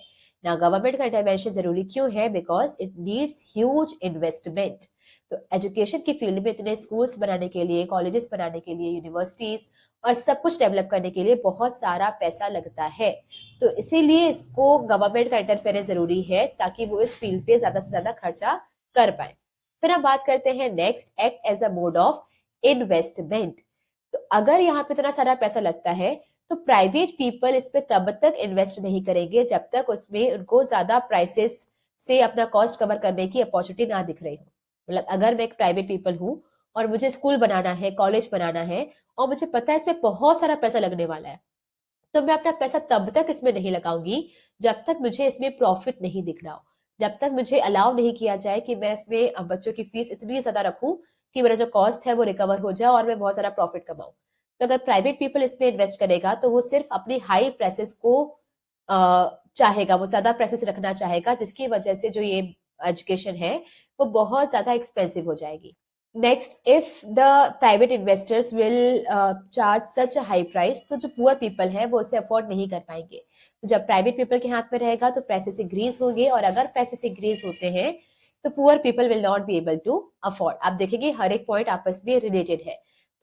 ना। गवर्नमेंट का इंटरवेंशन जरूरी क्यों है? Because it needs huge investment. तो एजुकेशन की फील्ड में इतने स्कूल्स बनाने के लिए, कॉलेजेस बनाने के लिए, यूनिवर्सिटीज और सब कुछ डेवलप करने के लिए बहुत सारा पैसा लगता है, तो इसीलिए इसको गवर्नमेंट का इंटरफेरेंस जरूरी है ताकि वो इस फील्ड पे ज्यादा से ज्यादा खर्चा कर पाए। फिर हम बात करते हैं next, act as a mode of investment. तो अगर यहाँ पे इतना सारा पैसा लगता है तो प्राइवेट पीपल इस पे तब तक इन्वेस्ट नहीं करेंगे जब तक उसमें उनको ज्यादा प्राइसेस से अपना कॉस्ट कवर करने की अपॉर्चुनिटी ना दिख रही हो। मतलब अगर मैं एक प्राइवेट पीपल हूँ और मुझे स्कूल बनाना है, कॉलेज बनाना है, और मुझे पता है इसमें बहुत सारा पैसा लगने वाला है, तो मैं अपना पैसा तब तक इसमें नहीं लगाऊंगी जब तक मुझे इसमें प्रॉफिट नहीं दिख रहा हो, जब तक मुझे अलाउ नहीं किया जाए कि मैं इसमें बच्चों की फीस इतनी ज्यादा रखूं कि मेरा जो कॉस्ट है वो रिकवर हो जाए और मैं बहुत सारा प्रॉफिट कमाऊं। तो अगर प्राइवेट पीपल इसमें इन्वेस्ट करेगा तो वो सिर्फ अपनी हाई प्राइसेस को चाहेगा, वो ज्यादा प्राइसेस रखना चाहेगा, जिसकी वजह से जो ये एजुकेशन है वो बहुत ज्यादा एक्सपेंसिव हो जाएगी। Next, if the private investors will charge such a high price, तो जो पुअर पीपल है वो उसे अफोर्ड नहीं कर पाएंगे। तो जब प्राइवेट पीपल के हाथ में रहेगा तो प्राइसेस इंक्रीज होंगे, और अगर प्राइसेस इंक्रीज होते हैं तो poor people will not be able to afford. आप देखेंगे हर एक पॉइंट आपस में रिलेटेड है।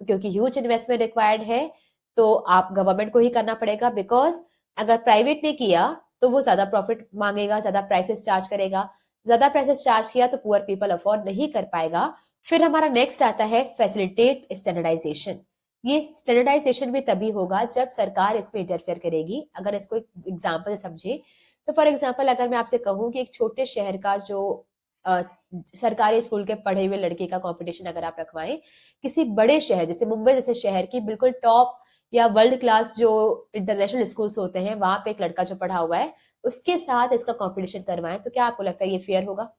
तो क्योंकि ह्यूज इन्वेस्टमेंट रिक्वायर्ड है तो आप गवर्नमेंट को ही करना पड़ेगा, बिकॉज अगर प्राइवेट ने किया तो वो ज्यादा प्रॉफिट मांगेगा, ज्यादा प्राइसेस चार्ज करेगा, ज्यादा प्राइसेस चार्ज किया तो पुअर पीपल अफोर्ड नहीं कर पाएगा। फिर हमारा नेक्स्ट आता है फैसिलिटेट स्टैंडर्डाइजेशन। ये स्टैंडर्डाइजेशन भी तभी होगा जब सरकार इसमें इंटरफेयर करेगी। अगर इसको एक एग्जाम्पल समझे तो फॉर एग्जाम्पल अगर मैं आपसे कहूँ कि एक छोटे शहर का जो अ, सरकारी स्कूल के पढ़े हुए लड़के का कंपटीशन अगर आप रखवाएं किसी बड़े शहर जैसे मुंबई जैसे शहर की बिल्कुल टॉप या वर्ल्ड क्लास जो इंटरनेशनल स्कूल्स होते हैं वहां पे एक लड़का जो पढ़ा हुआ है उसके साथ इसका कंपटीशन करवाएं, तो क्या आपको लगता है ये फेयर होगा?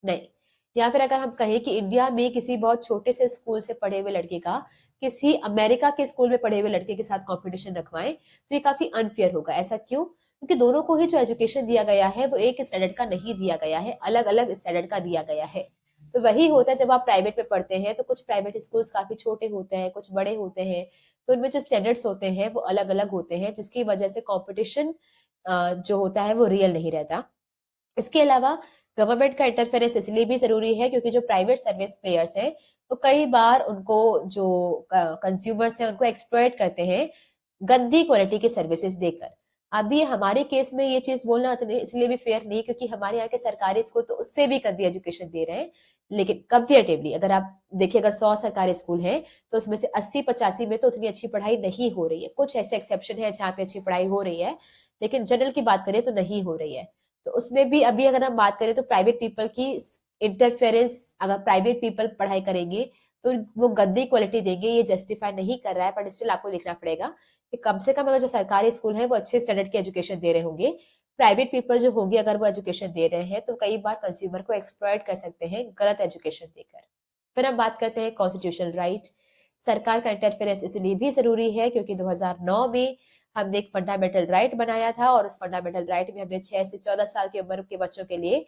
नहीं। या फिर अगर हम कहें कि इंडिया में किसी बहुत छोटे से स्कूल से पढ़े हुए लड़के का किसी अमेरिका के स्कूल में पढ़े हुए लड़के के साथ कंपटीशन रखवाएं तो ये काफी अनफेयर होगा। ऐसा क्यों? क्योंकि दोनों को ही जो एजुकेशन दिया गया है वो एक स्टैंडर्ड का नहीं दिया गया है, अलग अलग स्टैंडर्ड का दिया गया है। तो वही होता है जब आप प्राइवेट में पढ़ते हैं तो कुछ प्राइवेट स्कूल्स काफी छोटे होते हैं, कुछ बड़े होते हैं, तो उनमें जो स्टैंडर्ड्स होते हैं वो अलग अलग होते हैं, जिसकी वजह से कॉम्पिटिशन जो होता है वो रियल नहीं रहता। इसके अलावा गवर्नमेंट का इंटरफेरेंस इसलिए भी जरूरी है क्योंकि जो प्राइवेट सर्विस प्लेयर्स हैं तो कई बार उनको जो कंज्यूमर्स हैं उनको एक्सप्लॉइट करते हैं गंदी क्वालिटी की सर्विसेज देकर। अभी हमारे केस में ये चीज बोलना इसलिए भी फेयर नहीं क्योंकि हमारे यहाँ के सरकारी स्कूल तो उससे भी गंदी एजुकेशन दे रहे हैं। लेकिन कंपेरेटिवली अगर आप देखिए अगर 100 सरकारी स्कूल हैं तो उसमें से 80-85 में तो उतनी अच्छी पढ़ाई नहीं हो रही है। कुछ ऐसे एक्सेप्शन है जहाँ पे अच्छी पढ़ाई हो रही है, लेकिन जनरल की बात करें तो नहीं हो रही है। तो उसमें भी अभी अगर हम बात करें तो प्राइवेट पीपल की इंटरफेरेंस, अगर प्राइवेट पीपल पढ़ाई करेंगे तो वो गंदी क्वालिटी देंगे, ये जस्टिफाई नहीं कर रहा है, पर स्टिल आपको लिखना पड़ेगा कि कम से कम अगर जो सरकारी स्कूल है वो अच्छे स्टैंडर्ड की एजुकेशन दे रहे होंगे, प्राइवेट पीपल जो होंगे अगर वो एजुकेशन दे रहे हैं तो कई बार कंज्यूमर को एक्सप्लॉइट कर सकते हैं गलत एजुकेशन देकर। फिर हम बात करते हैं कॉन्स्टिट्यूशनल राइट। सरकार का इंटरफेरेंस इसलिए भी जरूरी है क्योंकि 2009 में हमने एक फंडामेंटल राइट बनाया था और उस फंडामेंटल राइट में हमने 6 से 14 साल की उम्र के बच्चों के लिए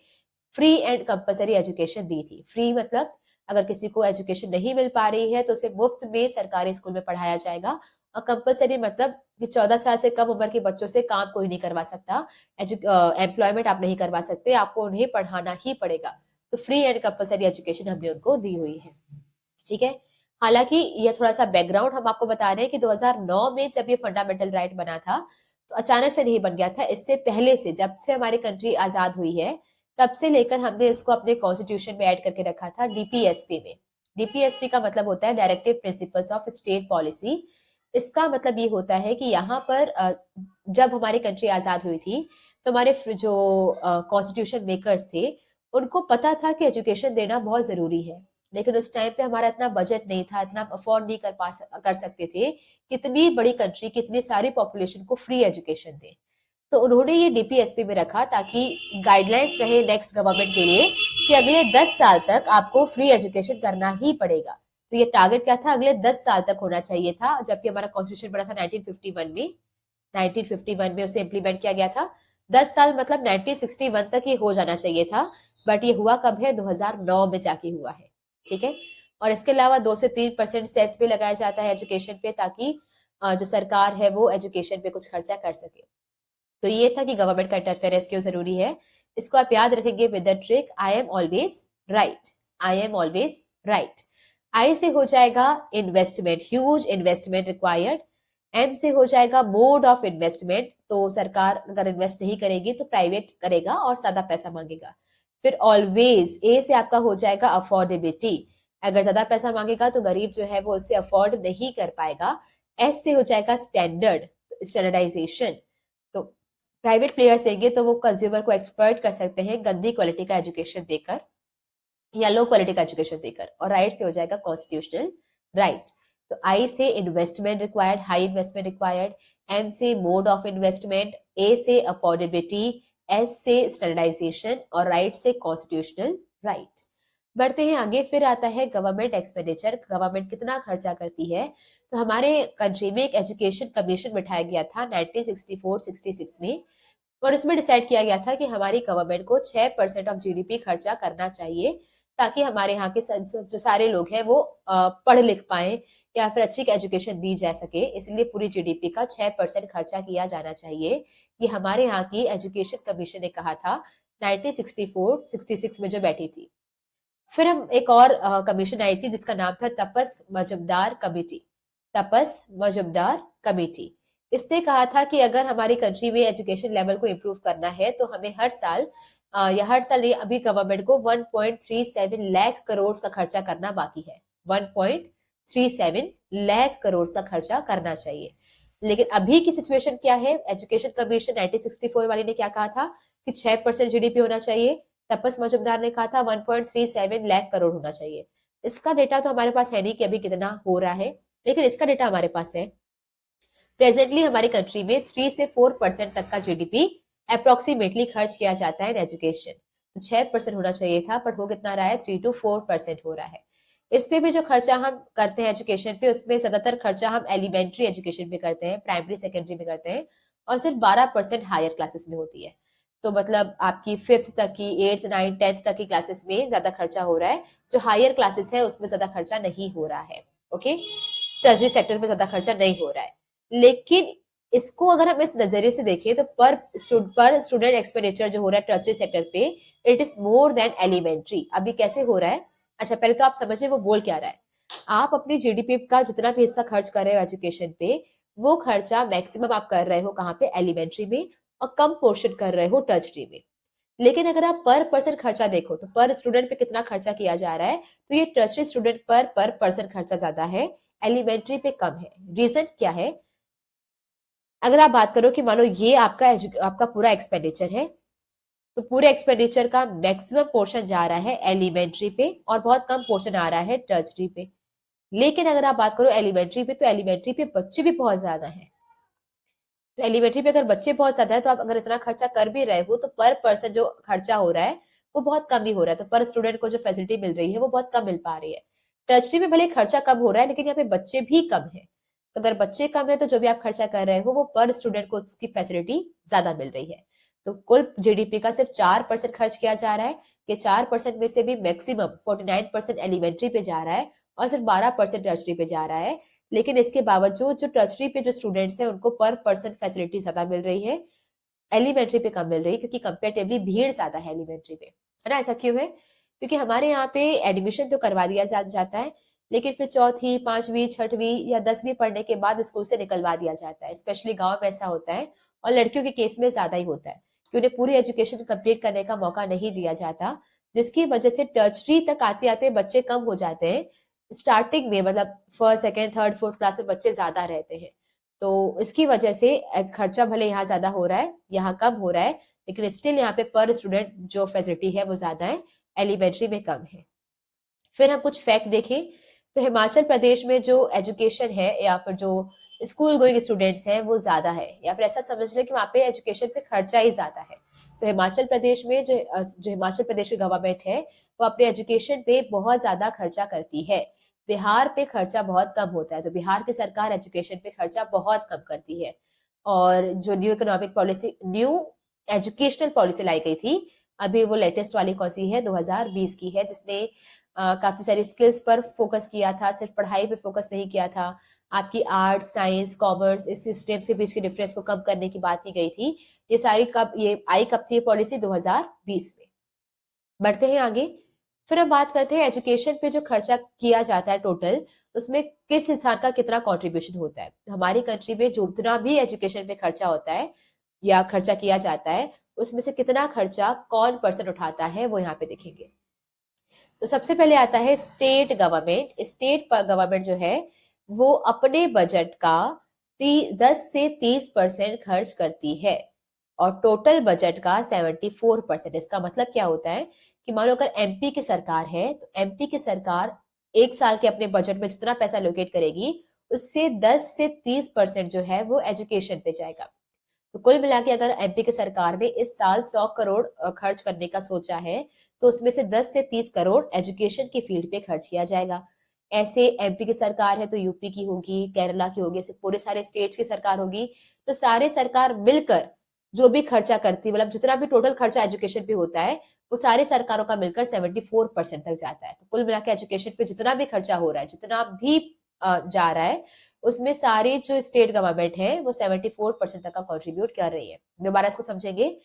फ्री एंड कंपलसरी एजुकेशन दी थी। फ्री मतलब अगर किसी को एजुकेशन नहीं मिल पा रही है तो उसे मुफ्त में सरकारी स्कूल में पढ़ाया जाएगा, और कंपलसरी मतलब कि 14 साल से कम उम्र के बच्चों से काम कोई नहीं करवा सकता, एम्प्लॉयमेंट आप नहीं करवा सकते, आपको उन्हें पढ़ाना ही पड़ेगा। तो फ्री एंड कंपलसरी एजुकेशन हमने उनको दी हुई है। ठीक है। हालांकि ये थोड़ा सा बैकग्राउंड हम आपको बता रहे हैं कि 2009 में जब ये फंडामेंटल राइट बना था तो अचानक से नहीं बन गया था, इससे पहले से जब से हमारी कंट्री आजाद हुई है तब से लेकर हमने इसको अपने कॉन्स्टिट्यूशन में ऐड करके रखा था डीपीएसपी में। डीपीएसपी का मतलब होता है directive principles of state policy. इसका मतलब ये होता है कि यहाँ पर जब हमारी कंट्री आजाद हुई थी तो हमारे जो कॉन्स्टिट्यूशन मेकर्स थे उनको पता था कि एजुकेशन देना बहुत जरूरी है, लेकिन उस टाइम पे हमारा इतना बजट नहीं था, इतना अफोर्ड नहीं कर सकते थे कितनी बड़ी कंट्री कितनी सारी पॉपुलेशन को फ्री एजुकेशन दे। तो उन्होंने ये डीपीएसपी में रखा ताकि गाइडलाइंस रहे नेक्स्ट गवर्नमेंट के लिए कि अगले 10 साल तक आपको फ्री एजुकेशन करना ही पड़ेगा। तो ये टारगेट क्या था? अगले 10 साल तक होना चाहिए था, जबकि हमारा कॉन्स्टिट्यूशन बना था 1951 में। 1951 में उसे इम्प्लीमेंट किया गया था। 10 साल मतलब 1961 तक ये हो जाना चाहिए था, बट ये हुआ कब है? 2009 में जाके हुआ है। ठीक है। और इसके अलावा 2 से 3% सेस पे लगाया जाता है एजुकेशन पे, ताकि जो सरकार है वो एजुकेशन पे कुछ खर्चा कर सके। तो ये था कि गवर्नमेंट का इंटरफेरेंस क्यों जरूरी है। इसको आप याद रखेंगे with the trick I am always right. I am always right. I से हो जाएगा investment, huge investment required. M से हो जाएगा मोड ऑफ इन्वेस्टमेंट, तो सरकार अगर इन्वेस्ट नहीं करेगी तो प्राइवेट करेगा और ज्यादा पैसा मांगेगा। फिर ऑलवेज, ए से आपका हो जाएगा अफोर्डेबिलिटी, अगर ज्यादा पैसा मांगेगा तो गरीब जो है वो उससे अफोर्ड नहीं कर पाएगा। एस से हो जाएगा स्टैंडर्ड, स्टैंडर्डाइजेशन, तो प्राइवेट प्लेयर्स देंगे तो वो कंज्यूमर को एक्सप्लॉइट कर सकते हैं गंदी क्वालिटी का एजुकेशन देकर या लो क्वालिटी का एजुकेशन देकर। और राइट से हो जाएगा कॉन्स्टिट्यूशनल राइट। तो आई से investment required, high investment required. M से मोड ऑफ इन्वेस्टमेंट, ए से अफोर्डेबिलिटी, एस से स्टैंडर्डाइजेशन और राइट से कॉन्स्टिट्यूशनल राइट। बढ़ते हैं आगे। फिर आता है गवर्नमेंट एक्सपेंडिचर, गवर्नमेंट कितना खर्चा करती है। तो हमारे कंट्री में एक एजुकेशन कमीशन बिठाया गया था 1964-66 में। और इसमें डिसाइड किया गया था कि हमारी गवर्नमेंट को 6% ऑफ जीडीपी खर्चा करना चाहिए, ताकि हमारे यहाँ के जो सारे लोग हैं वो पढ़ लिख पाए या फिर अच्छी एजुकेशन दी जा सके। इसलिए पूरी जीडीपी का 6% खर्चा किया जाना चाहिए। ये हमारे यहाँ की एजुकेशन कमीशन ने कहा था 1964-66 में जो बैठी थी। फिर हम एक और कमीशन आई थी जिसका नाम था तपस मजुमदार कमेटी। तपस मजुमदार कमेटी, इसने कहा था कि अगर हमारी कंट्री में एजुकेशन लेवल को इम्प्रूव करना है तो हमें हर साल या हर साल नहीं, अभी गवर्नमेंट को 1.37 लाख करोड़ का खर्चा करना बाकी है। 1.37 लाख करोड़ का खर्चा करना चाहिए। लेकिन अभी की सिचुएशन क्या है? एजुकेशन कमीशन 1964 वाली ने क्या कहा था कि 6% जीडीपी होना चाहिए। तपस मजुमदार ने कहा था 1.37 लाख करोड़ होना चाहिए। इसका डेटा तो हमारे पास है नहीं कि अभी कितना हो रहा है, लेकिन इसका डेटा हमारे पास है। प्रेजेंटली हमारी कंट्री में 3 से 4% तक का जीडीपी अप्रोक्सीमेटली खर्च किया जाता है इन एजुकेशन। तो 6% होना चाहिए था, पर हो कितना रहा है? 3 to 4% हो रहा है। इसमें भी जो खर्चा हम करते हैं एजुकेशन पे, उसमें ज्यादातर खर्चा हम एलिमेंट्री एजुकेशन पे करते हैं, प्राइमरी सेकेंडरी में करते हैं, और सिर्फ 12% हायर क्लासेस में होती है। तो मतलब आपकी 5th तक की, 8th 9th 10th तक की क्लासेस में ज्यादा खर्चा हो रहा है। जो हायर क्लासेस है उसमें ज्यादा खर्चा नहीं हो रहा है। ओके, टर्शरी सेक्टर में ज्यादा खर्चा नहीं हो रहा है। लेकिन इसको अगर हम इस नजरिए से देखें तो पर स्टूडेंट एक्सपेंडिचर जो हो रहा है टर्शरी सेक्टर पे, it is more than elementary. अभी कैसे हो रहा है? अच्छा, पहले तो आप समझिए वो बोल क्या रहा है। आप अपनी जीडीपी का जितना भी हिस्सा खर्च कर रहे हो एजुकेशन पे, वो खर्चा मैक्सिमम आप कर रहे हो कहाँ पे? एलिमेंट्री में, और कम पोर्शन कर रहे हो टर्शरी में। लेकिन अगर आप पर पर्सन खर्चा देखो तो पर स्टूडेंट पे कितना खर्चा किया जा रहा है, तो ये टर्शरी स्टूडेंट पर पर्सन खर्चा ज्यादा है, एलिमेंट्री पे कम है। रीजन क्या है? अगर आप बात करो कि मानो ये आपका पूरा एक्सपेंडिचर है, तो पूरे एक्सपेंडिचर का मैक्सिमम पोर्शन जा रहा है एलिमेंट्री पे और बहुत कम पोर्शन आ रहा है टर्शरी पे। लेकिन अगर आप बात करो एलिमेंट्री पे, तो एलिमेंट्री पे बच्चे भी बहुत ज्यादा हैं। तो एलिमेंट्री पे अगर बच्चे बहुत ज्यादा है, तो आप अगर इतना खर्चा कर भी रहे हो तो पर पर्सन जो खर्चा हो रहा है वो बहुत कम ही हो रहा है। तो पर स्टूडेंट को जो फैसिलिटी मिल रही है वो बहुत कम मिल पा रही है। टर्शरी में भले खर्चा कम हो रहा है, लेकिन यहाँ पे बच्चे भी कम है। तो अगर बच्चे कम है तो जो भी आप खर्चा कर रहे हो वो पर स्टूडेंट को उसकी फैसिलिटी ज्यादा मिल रही है। तो कुल जीडीपी का सिर्फ 4% खर्च किया जा रहा है। ये 4% में से भी मैक्सिमम 49% एलिमेंट्री पे जा रहा है और सिर्फ 12% टर्शरी पे जा रहा है। लेकिन इसके बावजूद जो टर्शरी पे जो स्टूडेंट्स हैं उनको पर पर्सन फैसिलिटी ज्यादा मिल रही है, एलिमेंट्री पे कम मिल रही है, क्योंकि कंपेरेटिवली भीड़ ज्यादा है एलिमेंट्री पे। है ना? ऐसा क्यों है? क्योंकि हमारे यहाँ पे एडमिशन तो करवा दिया जाता है, लेकिन फिर चौथी, पांचवी, छठवीं या 10वीं पढ़ने के बाद स्कूल से निकलवा दिया जाता है। स्पेशली गाँव में ऐसा होता है, और लड़कियों के केस में ज्यादा ही होता है कि उन्हें पूरी एजुकेशन कंप्लीट करने का मौका नहीं दिया जाता, जिसकी वजह से टर्शरी तक आते आते बच्चे कम हो जाते हैं। स्टार्टिंग में मतलब first second third fourth class में बच्चे ज्यादा रहते हैं। तो इसकी वजह से खर्चा भले यहाँ ज्यादा हो रहा है, यहाँ कम हो रहा है, लेकिन स्टिल यहाँ पे पर स्टूडेंट जो फैसिलिटी है वो ज्यादा है, एलिमेंट्री में कम है। फिर हम कुछ फैक्ट देखें तो हिमाचल प्रदेश में जो एजुकेशन है या फिर जो स्कूल गोइंग स्टूडेंट्स हैं वो ज्यादा है, या फिर ऐसा समझ लें कि वहाँ पे एजुकेशन पे खर्चा ही ज्यादा है। तो हिमाचल प्रदेश में जो हिमाचल प्रदेश की गवर्नमेंट है वो अपने एजुकेशन पे बहुत ज्यादा खर्चा करती है। बिहार पे खर्चा बहुत कम होता है। तो बिहार की सरकार एजुकेशन पे खर्चा बहुत कम करती है। और जो न्यू एजुकेशनल पॉलिसी लाई गई थी, अभी वो लेटेस्ट वाली कौन सी है? 2020 की है, जिसने काफी सारी स्किल्स पर फोकस किया था, सिर्फ पढ़ाई पे फोकस नहीं किया था। आपकी आर्ट्स, साइंस, कॉमर्स, इस स्ट्रीम्स के बीच के डिफरेंस को कम करने की बात की गई थी। ये आई कब थी पॉलिसी? 2020 में। बढ़ते हैं आगे। फिर हम बात करते हैं एजुकेशन पे जो खर्चा किया जाता है टोटल, उसमें किस इंसान का कितना कंट्रीब्यूशन होता है। हमारी कंट्री में जो उतना भी एजुकेशन पे खर्चा होता है या खर्चा किया जाता है, उसमें से कितना खर्चा कौन पर्सन उठाता है वो यहाँ पे देखेंगे। तो सबसे पहले आता है स्टेट गवर्नमेंट। स्टेट गवर्नमेंट जो है वो अपने बजट का 10 से 30% खर्च करती है, और टोटल बजट का 74%। इसका मतलब क्या होता है कि मान लो अगर एमपी की सरकार है, तो एमपी की सरकार एक साल के अपने बजट में जितना पैसा लोकेट करेगी, उससे 10 से 30% जो है वो एजुकेशन पे जाएगा। तो कुल मिला के अगर एमपी की सरकार ने इस साल 100 करोड़ खर्च करने का सोचा है, तो उसमें से 10 से 30 करोड़ एजुकेशन की फील्ड पे खर्च किया जाएगा। ऐसे एमपी की सरकार है तो यूपी की होगी, केरला की होगी, ऐसे पूरे सारे स्टेट्स की सरकार होगी। तो सारे सरकार मिलकर जो भी खर्चा करती, मतलब जितना भी टोटल खर्चा एजुकेशन पे होता है वो सारी सरकारों का मिलकर 74% तक जाता है। तो कुल मिला के एजुकेशन पे जितना भी खर्चा हो रहा है, जितना भी जा रहा है, उसमें सारी जो स्टेट गवर्नमेंट है वो 74% तक का कंट्रीब्यूट कर रही है। दोबारा इसको समझेंगे।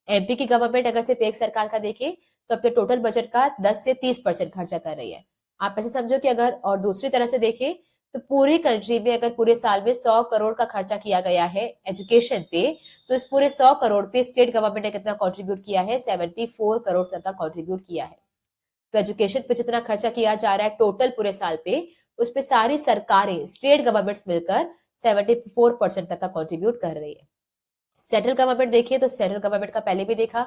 एमपी की गवर्नमेंट अगर सिर्फ एक सरकार का देखे तो अपने टोटल बजट का 10 से 30% खर्चा कर रही है। आप ऐसे समझो कि अगर और दूसरी तरह से देखें तो पूरी कंट्री में अगर पूरे साल में 100 करोड़ का खर्चा किया गया है एजुकेशन पे, तो इस पूरे 100 करोड़ पे स्टेट गवर्नमेंट ने कितना कंट्रीब्यूट किया है? 74 करोड़ तक का कंट्रीब्यूट किया है। तो एजुकेशन पे जितना खर्चा किया जा रहा है टोटल पूरे साल पे, उस पे सारी सरकारें, स्टेट गवर्नमेंट्स मिलकर 74% तक का कंट्रीब्यूट कर रही है। सेंट्रल गवर्नमेंट देखिए तो सेंट्रल गवर्नमेंट का पहले भी देखा,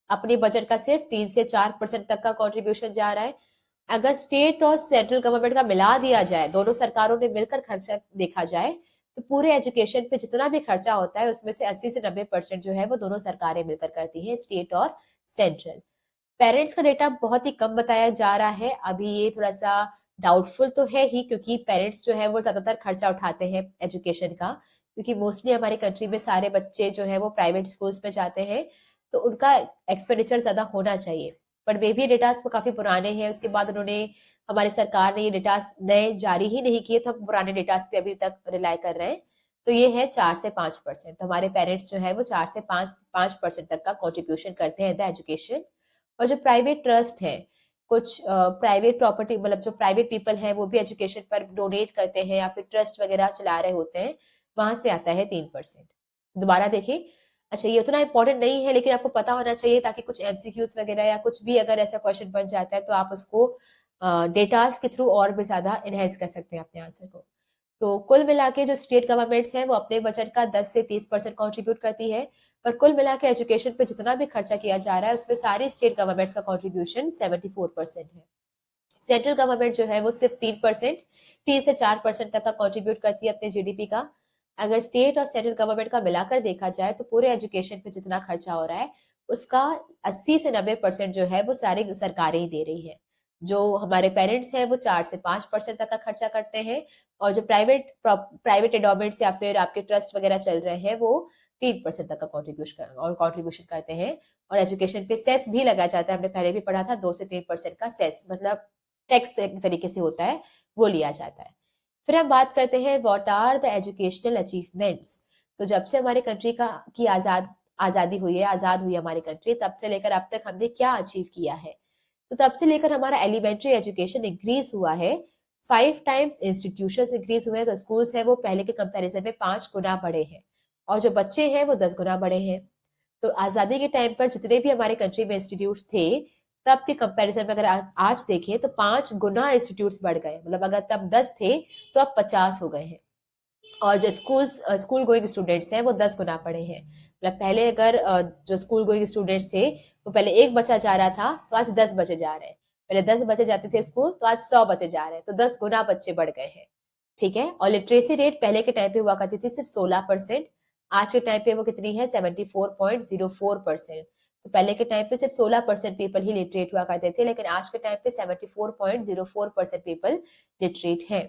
अपने बजट का सिर्फ 3 से 4% तक का कंट्रीब्यूशन जा रहा है। अगर स्टेट और सेंट्रल गवर्नमेंट का मिला दिया जाए, दोनों सरकारों ने मिलकर खर्चा देखा जाए, तो पूरे एजुकेशन पे जितना भी खर्चा होता है उसमें से 80 से 90% जो है वो दोनों सरकारें मिलकर करती हैं, स्टेट और सेंट्रल। पेरेंट्स का डेटा बहुत ही कम बताया जा रहा है अभी, ये थोड़ा सा डाउटफुल तो है ही, क्योंकि पेरेंट्स जो है वो ज्यादातर खर्चा उठाते हैं एजुकेशन का, क्योंकि मोस्टली हमारे कंट्री में सारे बच्चे जो है वो प्राइवेट स्कूल्स में जाते हैं, तो उनका एक्सपेंडिचर ज्यादा होना चाहिए। पर वे भी डेटास काफी पुराने हैं, उसके बाद उन्होंने, हमारी सरकार ने ये डेटास नए जारी ही नहीं किए, तो हम पुराने डेटास पे अभी तक रिलाई कर रहे हैं। तो ये है 4 से 5%। तो हमारे पेरेंट्स जो है वो 4 से 5% तक का कॉन्ट्रीब्यूशन करते हैं द एजुकेशन। और जो प्राइवेट ट्रस्ट है, कुछ प्राइवेट प्रॉपर्टी, मतलब जो प्राइवेट पीपल है वो भी एजुकेशन पर डोनेट करते हैं या फिर ट्रस्ट वगैरह चला रहे होते हैं, वहां से आता है 3%। दोबारा देखिए। अच्छा, ये उतना इंपॉर्टेंट नहीं है लेकिन आपको पता होना चाहिए, ताकि कुछ एमसीक्यूज वगैरह या कुछ भी अगर ऐसा क्वेश्चन बन जाता है तो आप उसको डेटास के थ्रू और भी ज्यादा एनहेंस कर सकते हैं अपने आंसर को। तो कुल मिला के जो स्टेट गवर्नमेंट्स हैं वो अपने बजट का 10 से 30% कॉन्ट्रीब्यूट करती है, पर कुल मिला के एजुकेशन पे जितना भी खर्चा किया जा रहा है उसमें सारी स्टेट गवर्नमेंट्स का कॉन्ट्रीब्यूशन 74% है। सेंट्रल गवर्नमेंट जो है वो सिर्फ 3%, 3 से 4% तक का कॉन्ट्रीब्यूट करती है अपने जीडीपी का। अगर स्टेट और सेंट्रल गवर्नमेंट का मिलाकर देखा जाए तो पूरे एजुकेशन पे जितना खर्चा हो रहा है उसका 80 से 90% जो है वो सारी सरकारें ही दे रही है। जो हमारे पेरेंट्स हैं वो 4 से 5% तक का खर्चा करते हैं, और जो प्राइवेट एडोमेंट्स या फिर आपके ट्रस्ट वगैरह चल रहे हैं वो 3% तक का कॉन्ट्रीब्यूशन करते हैं। और एजुकेशन पे सेस भी लगाया जाता है, हमने पहले भी पढ़ा था, 2 से 3% का सेस, मतलब टैक्स तरीके से होता है, वो लिया जाता है। फिर हम बात करते हैं what are the educational achievements. तो जब से हमारे कंट्री का की आजादी हुई है, आजाद हुई हमारी कंट्री, तब से लेकर अब तक हमने क्या अचीव किया है? तो तब से लेकर हमारा एलिमेंट्री एजुकेशन इंक्रीज हुआ है, 5 टाइम्स इंस्टीट्यूशन इंक्रीज हुए हैं। तो स्कूल्स है वो पहले के कंपैरिजन में 5 गुना बड़े हैं, और जो बच्चे हैं वो 10 गुना बड़े हैं। तो आजादी के टाइम पर जितने भी हमारे कंट्री में इंस्टीट्यूट्स थे, तब के कंपैरिजन में अगर आज देखें तो 5 गुना इंस्टीट्यूट्स बढ़ गए, मतलब अगर तब 10 थे तो अब 50 हो गए हैं। और जो स्कूल गोइंग स्टूडेंट्स हैं वो 10 गुना पढ़े हैं, मतलब पहले अगर जो स्कूल गोइंग स्टूडेंट्स थे वो पहले एक बच्चा जा रहा था तो आज 10 बच्चे जा रहे हैं, पहले 10 बच्चे जाते थे स्कूल तो आज 100 बच्चे जा रहे हैं, तो 10 गुना बच्चे बढ़ गए हैं। ठीक है। और लिटरेसी रेट पहले के टाइम पे हुआ करती थी सिर्फ 16%, आज के टाइम पे वो कितनी है? 74.04%। तो पहले के टाइम पे सिर्फ 16% पीपल ही लिटरेट हुआ करते थे, लेकिन आज के टाइम पे 74.04% पीपल लिटरेट है।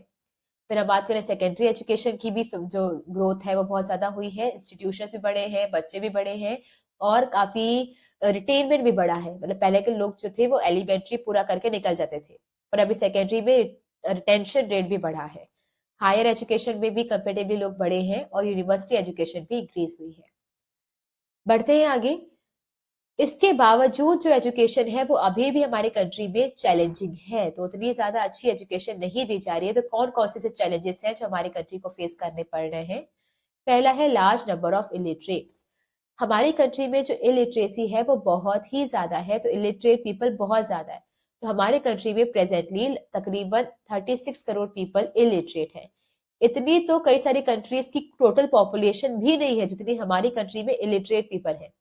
फिर अब बात करें सेकेंडरी एजुकेशन की, भी जो ग्रोथ है वो बहुत ज्यादा हुई है, इंस्टीट्यूशन भी बड़े हैं, बच्चे भी बड़े हैं, और काफी रिटेनमेंट भी बढ़ा है। मतलब पहले के लोग जो थे वो एलिमेंट्री पूरा करके निकल जाते थे, पर अभी सेकेंडरी में रिटेंशन रेट भी बढ़ा है। हायर एजुकेशन में भी कंपेरेटिवली लोग बढ़े हैं, और यूनिवर्सिटी एजुकेशन भी इंक्रीज हुई है। बढ़ते हैं आगे। इसके बावजूद जो एजुकेशन है वो अभी भी हमारे कंट्री में चैलेंजिंग है, तो उतनी ज्यादा अच्छी एजुकेशन नहीं दी जा रही है। तो कौन कौन से चैलेंजेस हैं जो हमारी कंट्री को फेस करने पड़ रहे हैं? पहला है लार्ज नंबर ऑफ इलिटरेट्स। हमारी कंट्री में जो इलिटरेसी है वो बहुत ही ज्यादा है, तो इलिटरेट पीपल बहुत ज्यादा है। तो हमारे कंट्री में प्रेजेंटली तकरीबन 36 करोड़ पीपल इलिटरेट है। इतनी तो कई सारी कंट्रीज की टोटल पॉपुलेशन भी नहीं है जितनी हमारी कंट्री में इलिटरेट पीपल है।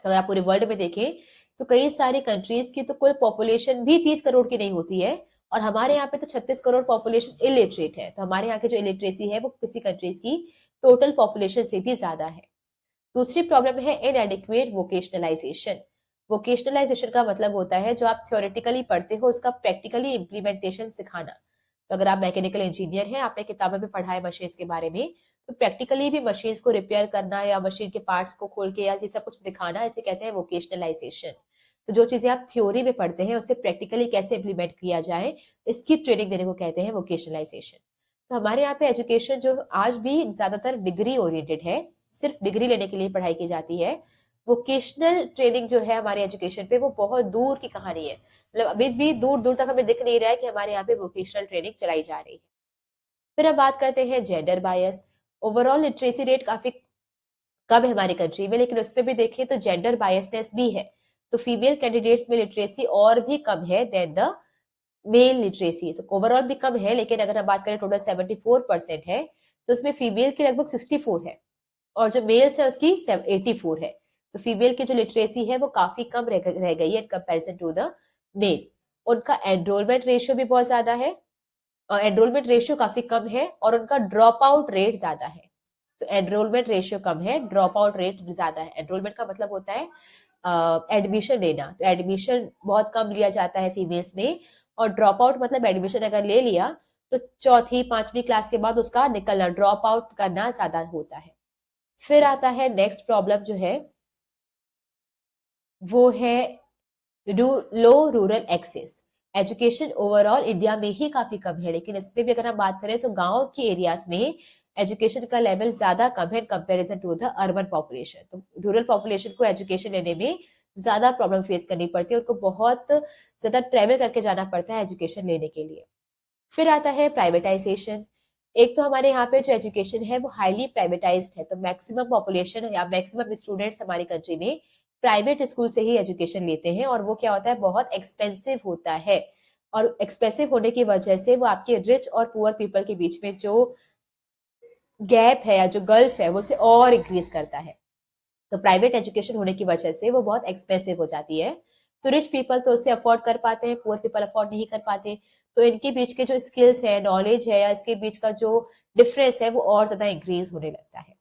तो अगर आप पूरे वर्ल्ड में देखें तो कई सारी कंट्रीज की तो कुल पॉपुलेशन भी 30 करोड़ की नहीं होती है, और हमारे यहाँ पे तो 36 करोड़ पॉपुलेशन इलिटरेट है। तो हमारे यहाँ की जो इलिटरेसी है वो किसी कंट्रीज की टोटल पॉपुलेशन से भी ज्यादा है। दूसरी प्रॉब्लम है इनएडिक्वेट वोकेशनलाइजेशन। वोकेशनलाइजेशन का मतलब होता है जो आप थ्योरेटिकली पढ़ते हो उसका प्रैक्टिकली इम्प्लीमेंटेशन सिखाना। तो अगर आप मैकेनिकल इंजीनियर हैं, आपने किताबों में पढ़ा है मशीन के बारे में, तो प्रैक्टिकली भी मशीन को रिपेयर करना या मशीन के पार्ट्स को खोल के या ये सब कुछ दिखाना, इसे कहते हैं वोकेशनलाइजेशन। तो जो चीजें आप थ्योरी में पढ़ते हैं उसे प्रैक्टिकली कैसे इम्प्लीमेंट किया जाए, इसकी ट्रेनिंग देने को कहते हैं वोकेशनलाइजेशन। तो हमारे यहाँ पे एजुकेशन जो आज भी ज्यादातर डिग्री ओरिएंटेड है, सिर्फ डिग्री लेने के लिए पढ़ाई की जाती है। वोकेशनल ट्रेनिंग जो है हमारे एजुकेशन पे, वो बहुत दूर की कहानी है। मतलब अभी भी दूर दूर तक हमें दिख नहीं रहा है कि हमारे यहाँ पे वोकेशनल ट्रेनिंग चलाई जा रही है। फिर अब बात करते हैं gender bias. Overall literacy rate काफी कम है हमारी कंट्री में, लेकिन उसमें भी देखें तो जेंडर बायसनेस भी है। तो फीमेल कैंडिडेट्स में लिटरेसी और भी कम है देन द मेल लिटरेसी। तो ओवरऑल भी कम है, लेकिन अगर हम बात करें टोटल 74% है, तो उसमें फीमेल की लगभग 64 है और जो मेल्स है उसकी 84 है। तो फीमेल की जो लिटरेसी है वो काफी कम रह गई है in comparison to the male. उनका एनरोलमेंट रेशियो भी बहुत ज्यादा है, और एनरोलमेंट रेशियो काफी कम है, और उनका ड्रॉप आउट रेट ज्यादा है। तो एनरोलमेंट रेशियो कम है, ड्रॉप आउट रेट ज्यादा है। एनरोलमेंट का मतलब होता है एडमिशन लेना, तो एडमिशन बहुत कम लिया जाता है फीमेल्स में, और ड्रॉप आउट मतलब एडमिशन अगर ले लिया तो चौथी पांचवी क्लास के बाद उसका निकलना, ड्रॉप आउट करना ज्यादा होता है। फिर आता है नेक्स्ट प्रॉब्लम जो है, वो है low rural access. Education overall India में ही काफी कम है, लेकिन इसमें भी अगर हम बात करें तो गांव के एरियाज में एजुकेशन का लेवल ज्यादा कम है in comparison to the urban population. तो रूरल पॉपुलेशन को एजुकेशन लेने में ज्यादा प्रॉब्लम फेस करनी पड़ती है, उनको बहुत ज्यादा ट्रेवल करके जाना पड़ता है एजुकेशन लेने के लिए। फिर आता है प्राइवेटाइजेशन। एक तो हमारे यहाँ पे जो एजुकेशन है वो हाईली प्राइवेटाइज्ड है, तो मैक्सिमम पॉपुलेशन या मैक्सिमम स्टूडेंट्स हमारी कंट्री में प्राइवेट स्कूल से ही एजुकेशन लेते हैं, और वो क्या होता है, बहुत एक्सपेंसिव होता है। और एक्सपेंसिव होने की वजह से वो आपके रिच और पुअर पीपल के बीच में जो गैप है या जो गल्फ है वो उसे और इंक्रीज करता है। तो प्राइवेट एजुकेशन होने की वजह से वो बहुत एक्सपेंसिव हो जाती है। तो रिच पीपल तो उसे अफोर्ड कर पाते हैं, पुअर पीपल अफोर्ड नहीं कर पाते। तो इनके बीच के जो स्किल्स है, नॉलेज है, या इसके बीच का जो डिफरेंस है वो और ज्यादा इंक्रीज होने लगता है।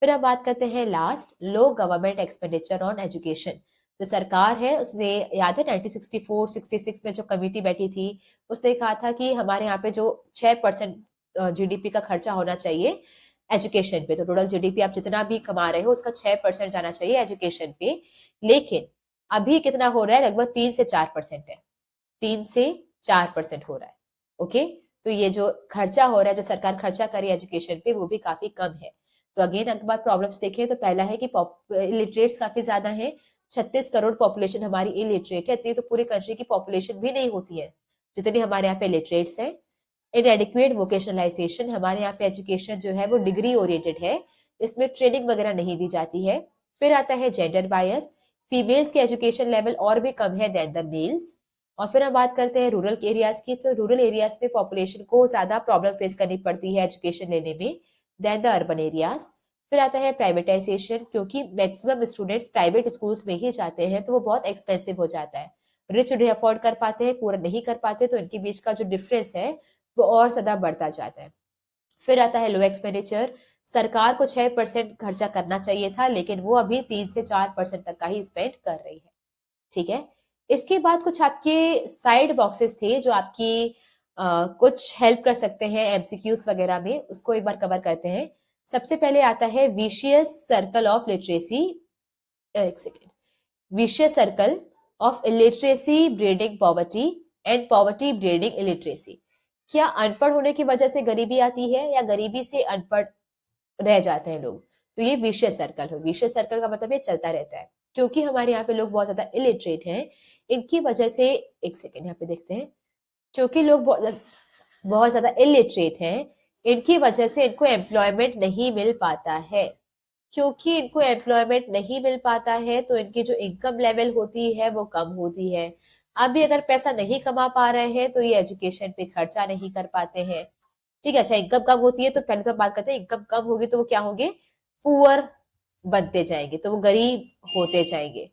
फिर अब बात करते हैं last, low government expenditure on education. जो सरकार है उसने, याद है 1964-66 में जो कमेटी बैठी थी, उसने कहा था कि हमारे यहाँ पे जो 6% जीडीपी का खर्चा होना चाहिए एजुकेशन पे। तो टोटल जीडीपी आप जितना भी कमा रहे हो उसका 6% जाना चाहिए एजुकेशन पे। लेकिन अभी कितना हो रहा है, लगभग 3 से 4% है। 3 से 4% हो रहा है। ओके, तो ये जो खर्चा हो रहा है, जो सरकार खर्चा कर रही है एजुकेशन पे, वो भी काफी कम है। तो अगेन अगर बात प्रॉब्लम्स देखें तो पहला है कि इलिटरेट्स काफी ज्यादा है। 36 करोड़ पॉपुलेशन हमारी इलिटरेट है, इतनी तो पूरी कंट्री की पॉपुलेशन भी नहीं होती है जितनी हमारे यहाँ पे लिटरेट्स है। इनएडिक्वेट वोकेशनलाइजेशन, हमारे यहाँ पे एजुकेशन जो है वो डिग्री ओरिएंटेड है, इसमें ट्रेनिंग वगैरह नहीं दी जाती है। फिर आता है जेंडर बायस, फीमेल्स के एजुकेशन लेवल और भी कम है देन द मेल्स। और फिर हम बात करते हैं रूरल एरियाज की, तो रूरल एरियाज में पॉपुलेशन को ज्यादा प्रॉब्लम फेस करनी पड़ती है एजुकेशन लेने में देन द अर्बन एरियाज। फिर आता है प्राइवेटाइजेशन, क्योंकि मैक्सिमम स्टूडेंट्स प्राइवेट स्कूल्स में ही जाते हैं तो वो बहुत एक्सपेंसिव हो जाता है। रिच उन्हें अफोर्ड कर पाते हैं, पूरा नहीं कर पाते, तो इनके बीच का जो डिफरेंस है वो और ज्यादा बढ़ता जाता है। फिर आता है लो एक्सपेंडिचर, सरकार को 6% खर्चा करना चाहिए था, लेकिन वो अभी 3 से 4% तक का ही स्पेंड कर रही है। ठीक है, इसके बाद कुछ आपके साइड बॉक्सेस थे जो आपकी कुछ हेल्प कर सकते हैं एमसीक्यूज वगैरह में, उसको एक बार कवर करते हैं। सबसे पहले आता है विशियस सर्कल ऑफ लिटरेसी। एक second, vicious circle of illiteracy breeding poverty and poverty breeding illiteracy. क्या अनपढ़ होने की वजह से गरीबी आती है, या गरीबी से अनपढ़ रह जाते हैं लोग? तो ये विशियस सर्कल है। विशियस सर्कल का मतलब ये चलता रहता है, क्योंकि हमारे यहाँ पे लोग बहुत ज्यादा इलिटरेट हैं, इनकी वजह से, एक सेकेंड यहाँ पे देखते हैं, क्योंकि लोग बहुत ज्यादा इलिटरेट हैं, इनकी वजह से इनको एम्प्लॉयमेंट नहीं मिल पाता है। क्योंकि इनको एम्प्लॉयमेंट नहीं मिल पाता है तो इनकी जो इनकम लेवल होती है वो कम होती है। अभी अगर पैसा नहीं कमा पा रहे हैं तो ये एजुकेशन पे खर्चा नहीं कर पाते हैं। ठीक है, अच्छा इनकम कम होती है तो पहले तो बात करते हैं, इनकम कम होगी तो वो क्या होंगे, पुअर बनते जाएंगे, तो वो गरीब होते जाएंगे।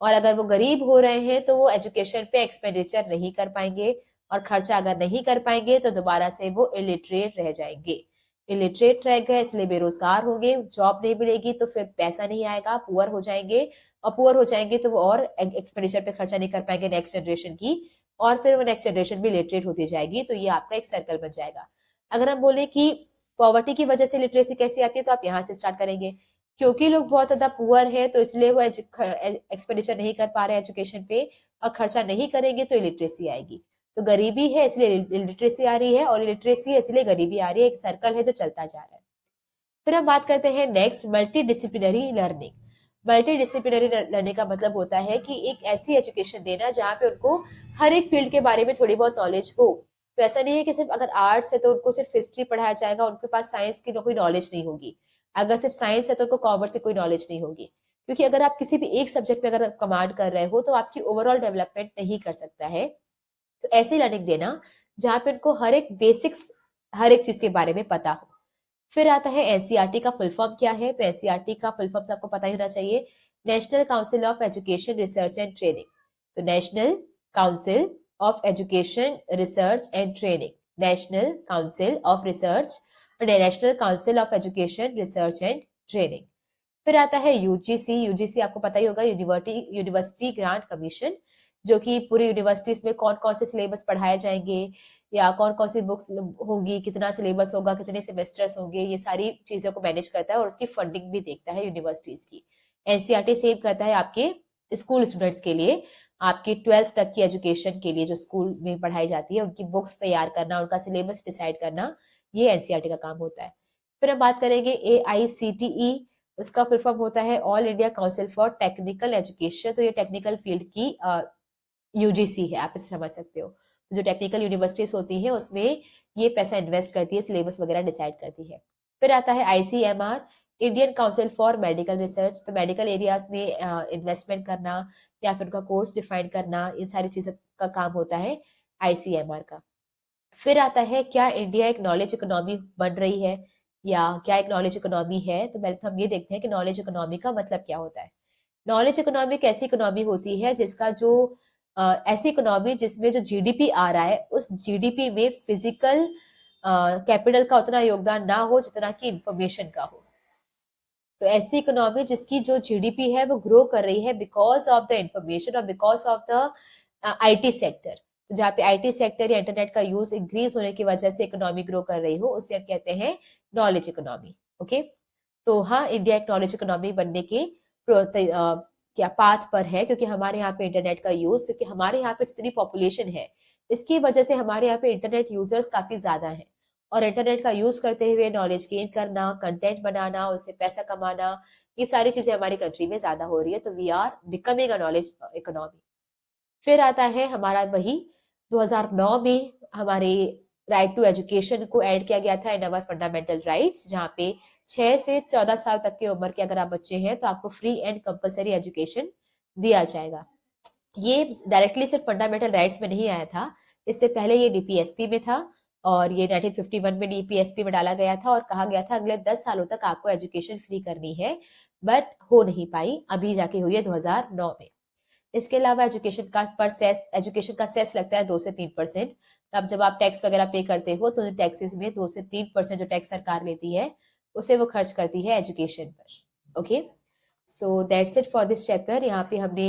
और अगर वो गरीब हो रहे हैं तो वो एजुकेशन पे एक्सपेंडिचर नहीं कर पाएंगे, और खर्चा अगर नहीं कर पाएंगे तो दोबारा से वो इलिटरेट रह जाएंगे। इलिटरेट रह गए इसलिए बेरोजगार होंगे, जॉब नहीं मिलेगी तो फिर पैसा नहीं आएगा, पुअर हो जाएंगे। और पुअर हो जाएंगे तो वो और एक्सपेंडिचर पे खर्चा नहीं कर पाएंगे नेक्स्ट जनरेशन की और फिर वो नेक्स्ट जनरेशन भी लिटरेट होती जाएगी, तो ये आपका एक सर्कल बन जाएगा। अगर हम बोले कि पॉवर्टी की वजह से लिटरेसी कैसी आती है, तो आप यहाँ से स्टार्ट करेंगे। क्योंकि लोग बहुत ज्यादा पुअर है तो इसलिए वो एक्सपेंडिचर नहीं कर पा रहे हैं एजुकेशन पे, और खर्चा नहीं करेंगे तो इलिटरेसी आएगी। तो गरीबी है इसलिए इलिटरेसी आ रही है, और इलिटरेसी है इसलिए गरीबी आ रही है। एक सर्कल है जो चलता जा रहा है। फिर हम बात करते हैं next, multi disciplinary learning. Multi disciplinary learning का मतलब होता है कि एक ऐसी एजुकेशन देना जहाँ पे उनको हर एक फील्ड के बारे में थोड़ी बहुत नॉलेज हो। तो ऐसा नहीं है कि सिर्फ अगर आर्ट्स है तो उनको सिर्फ हिस्ट्री पढ़ाया जाएगा, उनके पास साइंस की कोई नॉलेज नहीं होगी। अगर सिर्फ साइंस है तो उनको कॉमर्स की कोई नॉलेज नहीं होगी। क्योंकि अगर आप किसी भी एक सब्जेक्ट में अगर कमांड कर रहे हो तो आपकी ओवरऑल डेवलपमेंट नहीं कर सकता है। तो ऐसी लर्निंग देना जहाँ पे उनको हर एक बेसिक्स, हर एक चीज के बारे में पता हो। फिर आता है एनसीईआरटी का फुल फॉर्म क्या है। तो एनसीईआरटी का फुल फॉर्म तो आपको पता ही होना चाहिए, national council of education research and training. तो national council of education research and training, national council of research, national council of education research and training. फिर आता है यूजीसी। यूजीसी आपको पता ही होगा, यूनिवर्सिटी ग्रांट कमीशन, जो कि पूरी यूनिवर्सिटीज में कौन कौन से सिलेबस पढ़ाए जाएंगे या कौन कौन सी बुक्स होंगी, कितना सिलेबस होगा, कितने सेमेस्टर्स होंगे, ये सारी चीजों को मैनेज करता है और उसकी फंडिंग भी देखता है यूनिवर्सिटीज की। एनसीईआरटी सेव करता है आपके स्कूल स्टूडेंट्स के लिए, आपकी 12th तक की एजुकेशन के लिए जो स्कूल में पढ़ाई जाती है उनकी बुक्स तैयार करना, उनका सिलेबस डिसाइड करना, ये एनसीईआरटी का काम होता है। फिर हम बात करेंगे AICTE। उसका फुल फॉर्म होता है all India council for technical education. तो ये टेक्निकल फील्ड की यूजीसी है, आप इसे समझ सकते हो। जो टेक्निकल यूनिवर्सिटीज होती है उसमें ये पैसा इन्वेस्ट करती है, सिलेबस वगैरह डिसाइड करती है। फिर आता है ICMR, Indian council for medical research. तो मेडिकल एरियाज में इन्वेस्टमेंट करना या फिर उनका कोर्स डिफाइन करना, इन सारी चीजों का काम होता है ICMR का। फिर आता है क्या इंडिया एक नॉलेज इकोनॉमी बन रही है या क्या एक नॉलेज इकोनॉमी है। तो पहले तो हम ये देखते हैं कि नॉलेज इकोनॉमी का मतलब क्या होता है। नॉलेज इकोनॉमी एक ऐसी इकोनॉमी होती है जिसका जो ऐसी इकोनॉमी जिसमें जो जीडीपी आ रहा है उस जीडीपी में फिजिकल कैपिटल का उतना योगदान ना हो जितना कि इंफॉर्मेशन का हो। तो ऐसी इकोनॉमी जिसकी जो जीडीपी है वो ग्रो कर रही है बिकॉज ऑफ द इंफॉर्मेशन और because of the IT sector. जहाँ पे आईटी सेक्टर या इंटरनेट का यूज इंक्रीज होने की वजह से इकोनॉमी ग्रो कर रही हो, उसे हम कहते हैं नॉलेज इकोनॉमी। ओके, तो हाँ, इंडिया एक नॉलेज इकोनॉमी बनने के क्या पाथ पर है, क्योंकि हमारे यहाँ पे इंटरनेट का यूज, क्योंकि हमारे यहाँ पे जितनी पॉपुलेशन है इसकी वजह से हमारे यहाँ पे इंटरनेट यूजर्स काफी ज्यादा है। और इंटरनेट का यूज करते हुए नॉलेज गेन करना, कंटेंट बनाना, उससे पैसा कमाना, ये सारी चीजें हमारी कंट्री में ज्यादा हो रही है। तो we are becoming a knowledge economy. फिर आता है हमारा वही 2009 में हमारे राइट टू एजुकेशन को ऐड किया गया था इन अवर फंडामेंटल राइट्स, जहाँ पे 6 से 14 साल तक की उम्र के अगर आप बच्चे हैं तो आपको फ्री एंड कंपलसरी एजुकेशन दिया जाएगा। ये डायरेक्टली सिर्फ फंडामेंटल राइट्स में नहीं आया था, इससे पहले ये डीपीएसपी में था और ये 1951 में डीपीएसपी में डाला गया था और कहा गया था अगले 10 सालों तक आपको एजुकेशन फ्री करनी है, बट हो नहीं पाई, अभी जाके हुई है 2009 में। इसके अलावा एजुकेशन का सेस लगता है 2 से 3%। अब जब आप टैक्स वगैरह पे करते हो तो टैक्सेस में 2 से 3% जो टैक्स सरकार लेती है उसे वो खर्च करती है एजुकेशन पर। Okay, so that's it for this chapter. यहाँ पे हमने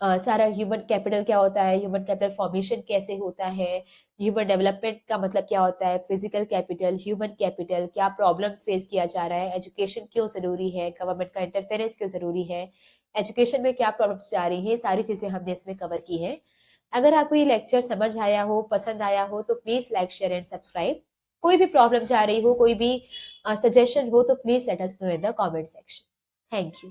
सारा ह्यूमन कैपिटल क्या होता है, ह्यूमन कैपिटल फॉर्मेशन कैसे होता है, ह्यूमन डेवलपमेंट का मतलब क्या होता है, फिजिकल कैपिटल, ह्यूमन कैपिटल, क्या प्रॉब्लम्स फेस किया जा रहा है, एजुकेशन क्यों जरूरी है, गवर्नमेंट का इंटरफेरेंस क्यों जरूरी है, एजुकेशन में क्या प्रॉब्लम्स जा रही है, सारी चीजें हमने इसमें कवर की है। अगर आपको ये लेक्चर समझ आया हो, पसंद आया हो तो please like, share and subscribe. कोई भी प्रॉब्लम जा रही हो, कोई भी सजेशन हो तो please let us know in the comment section. Thank you.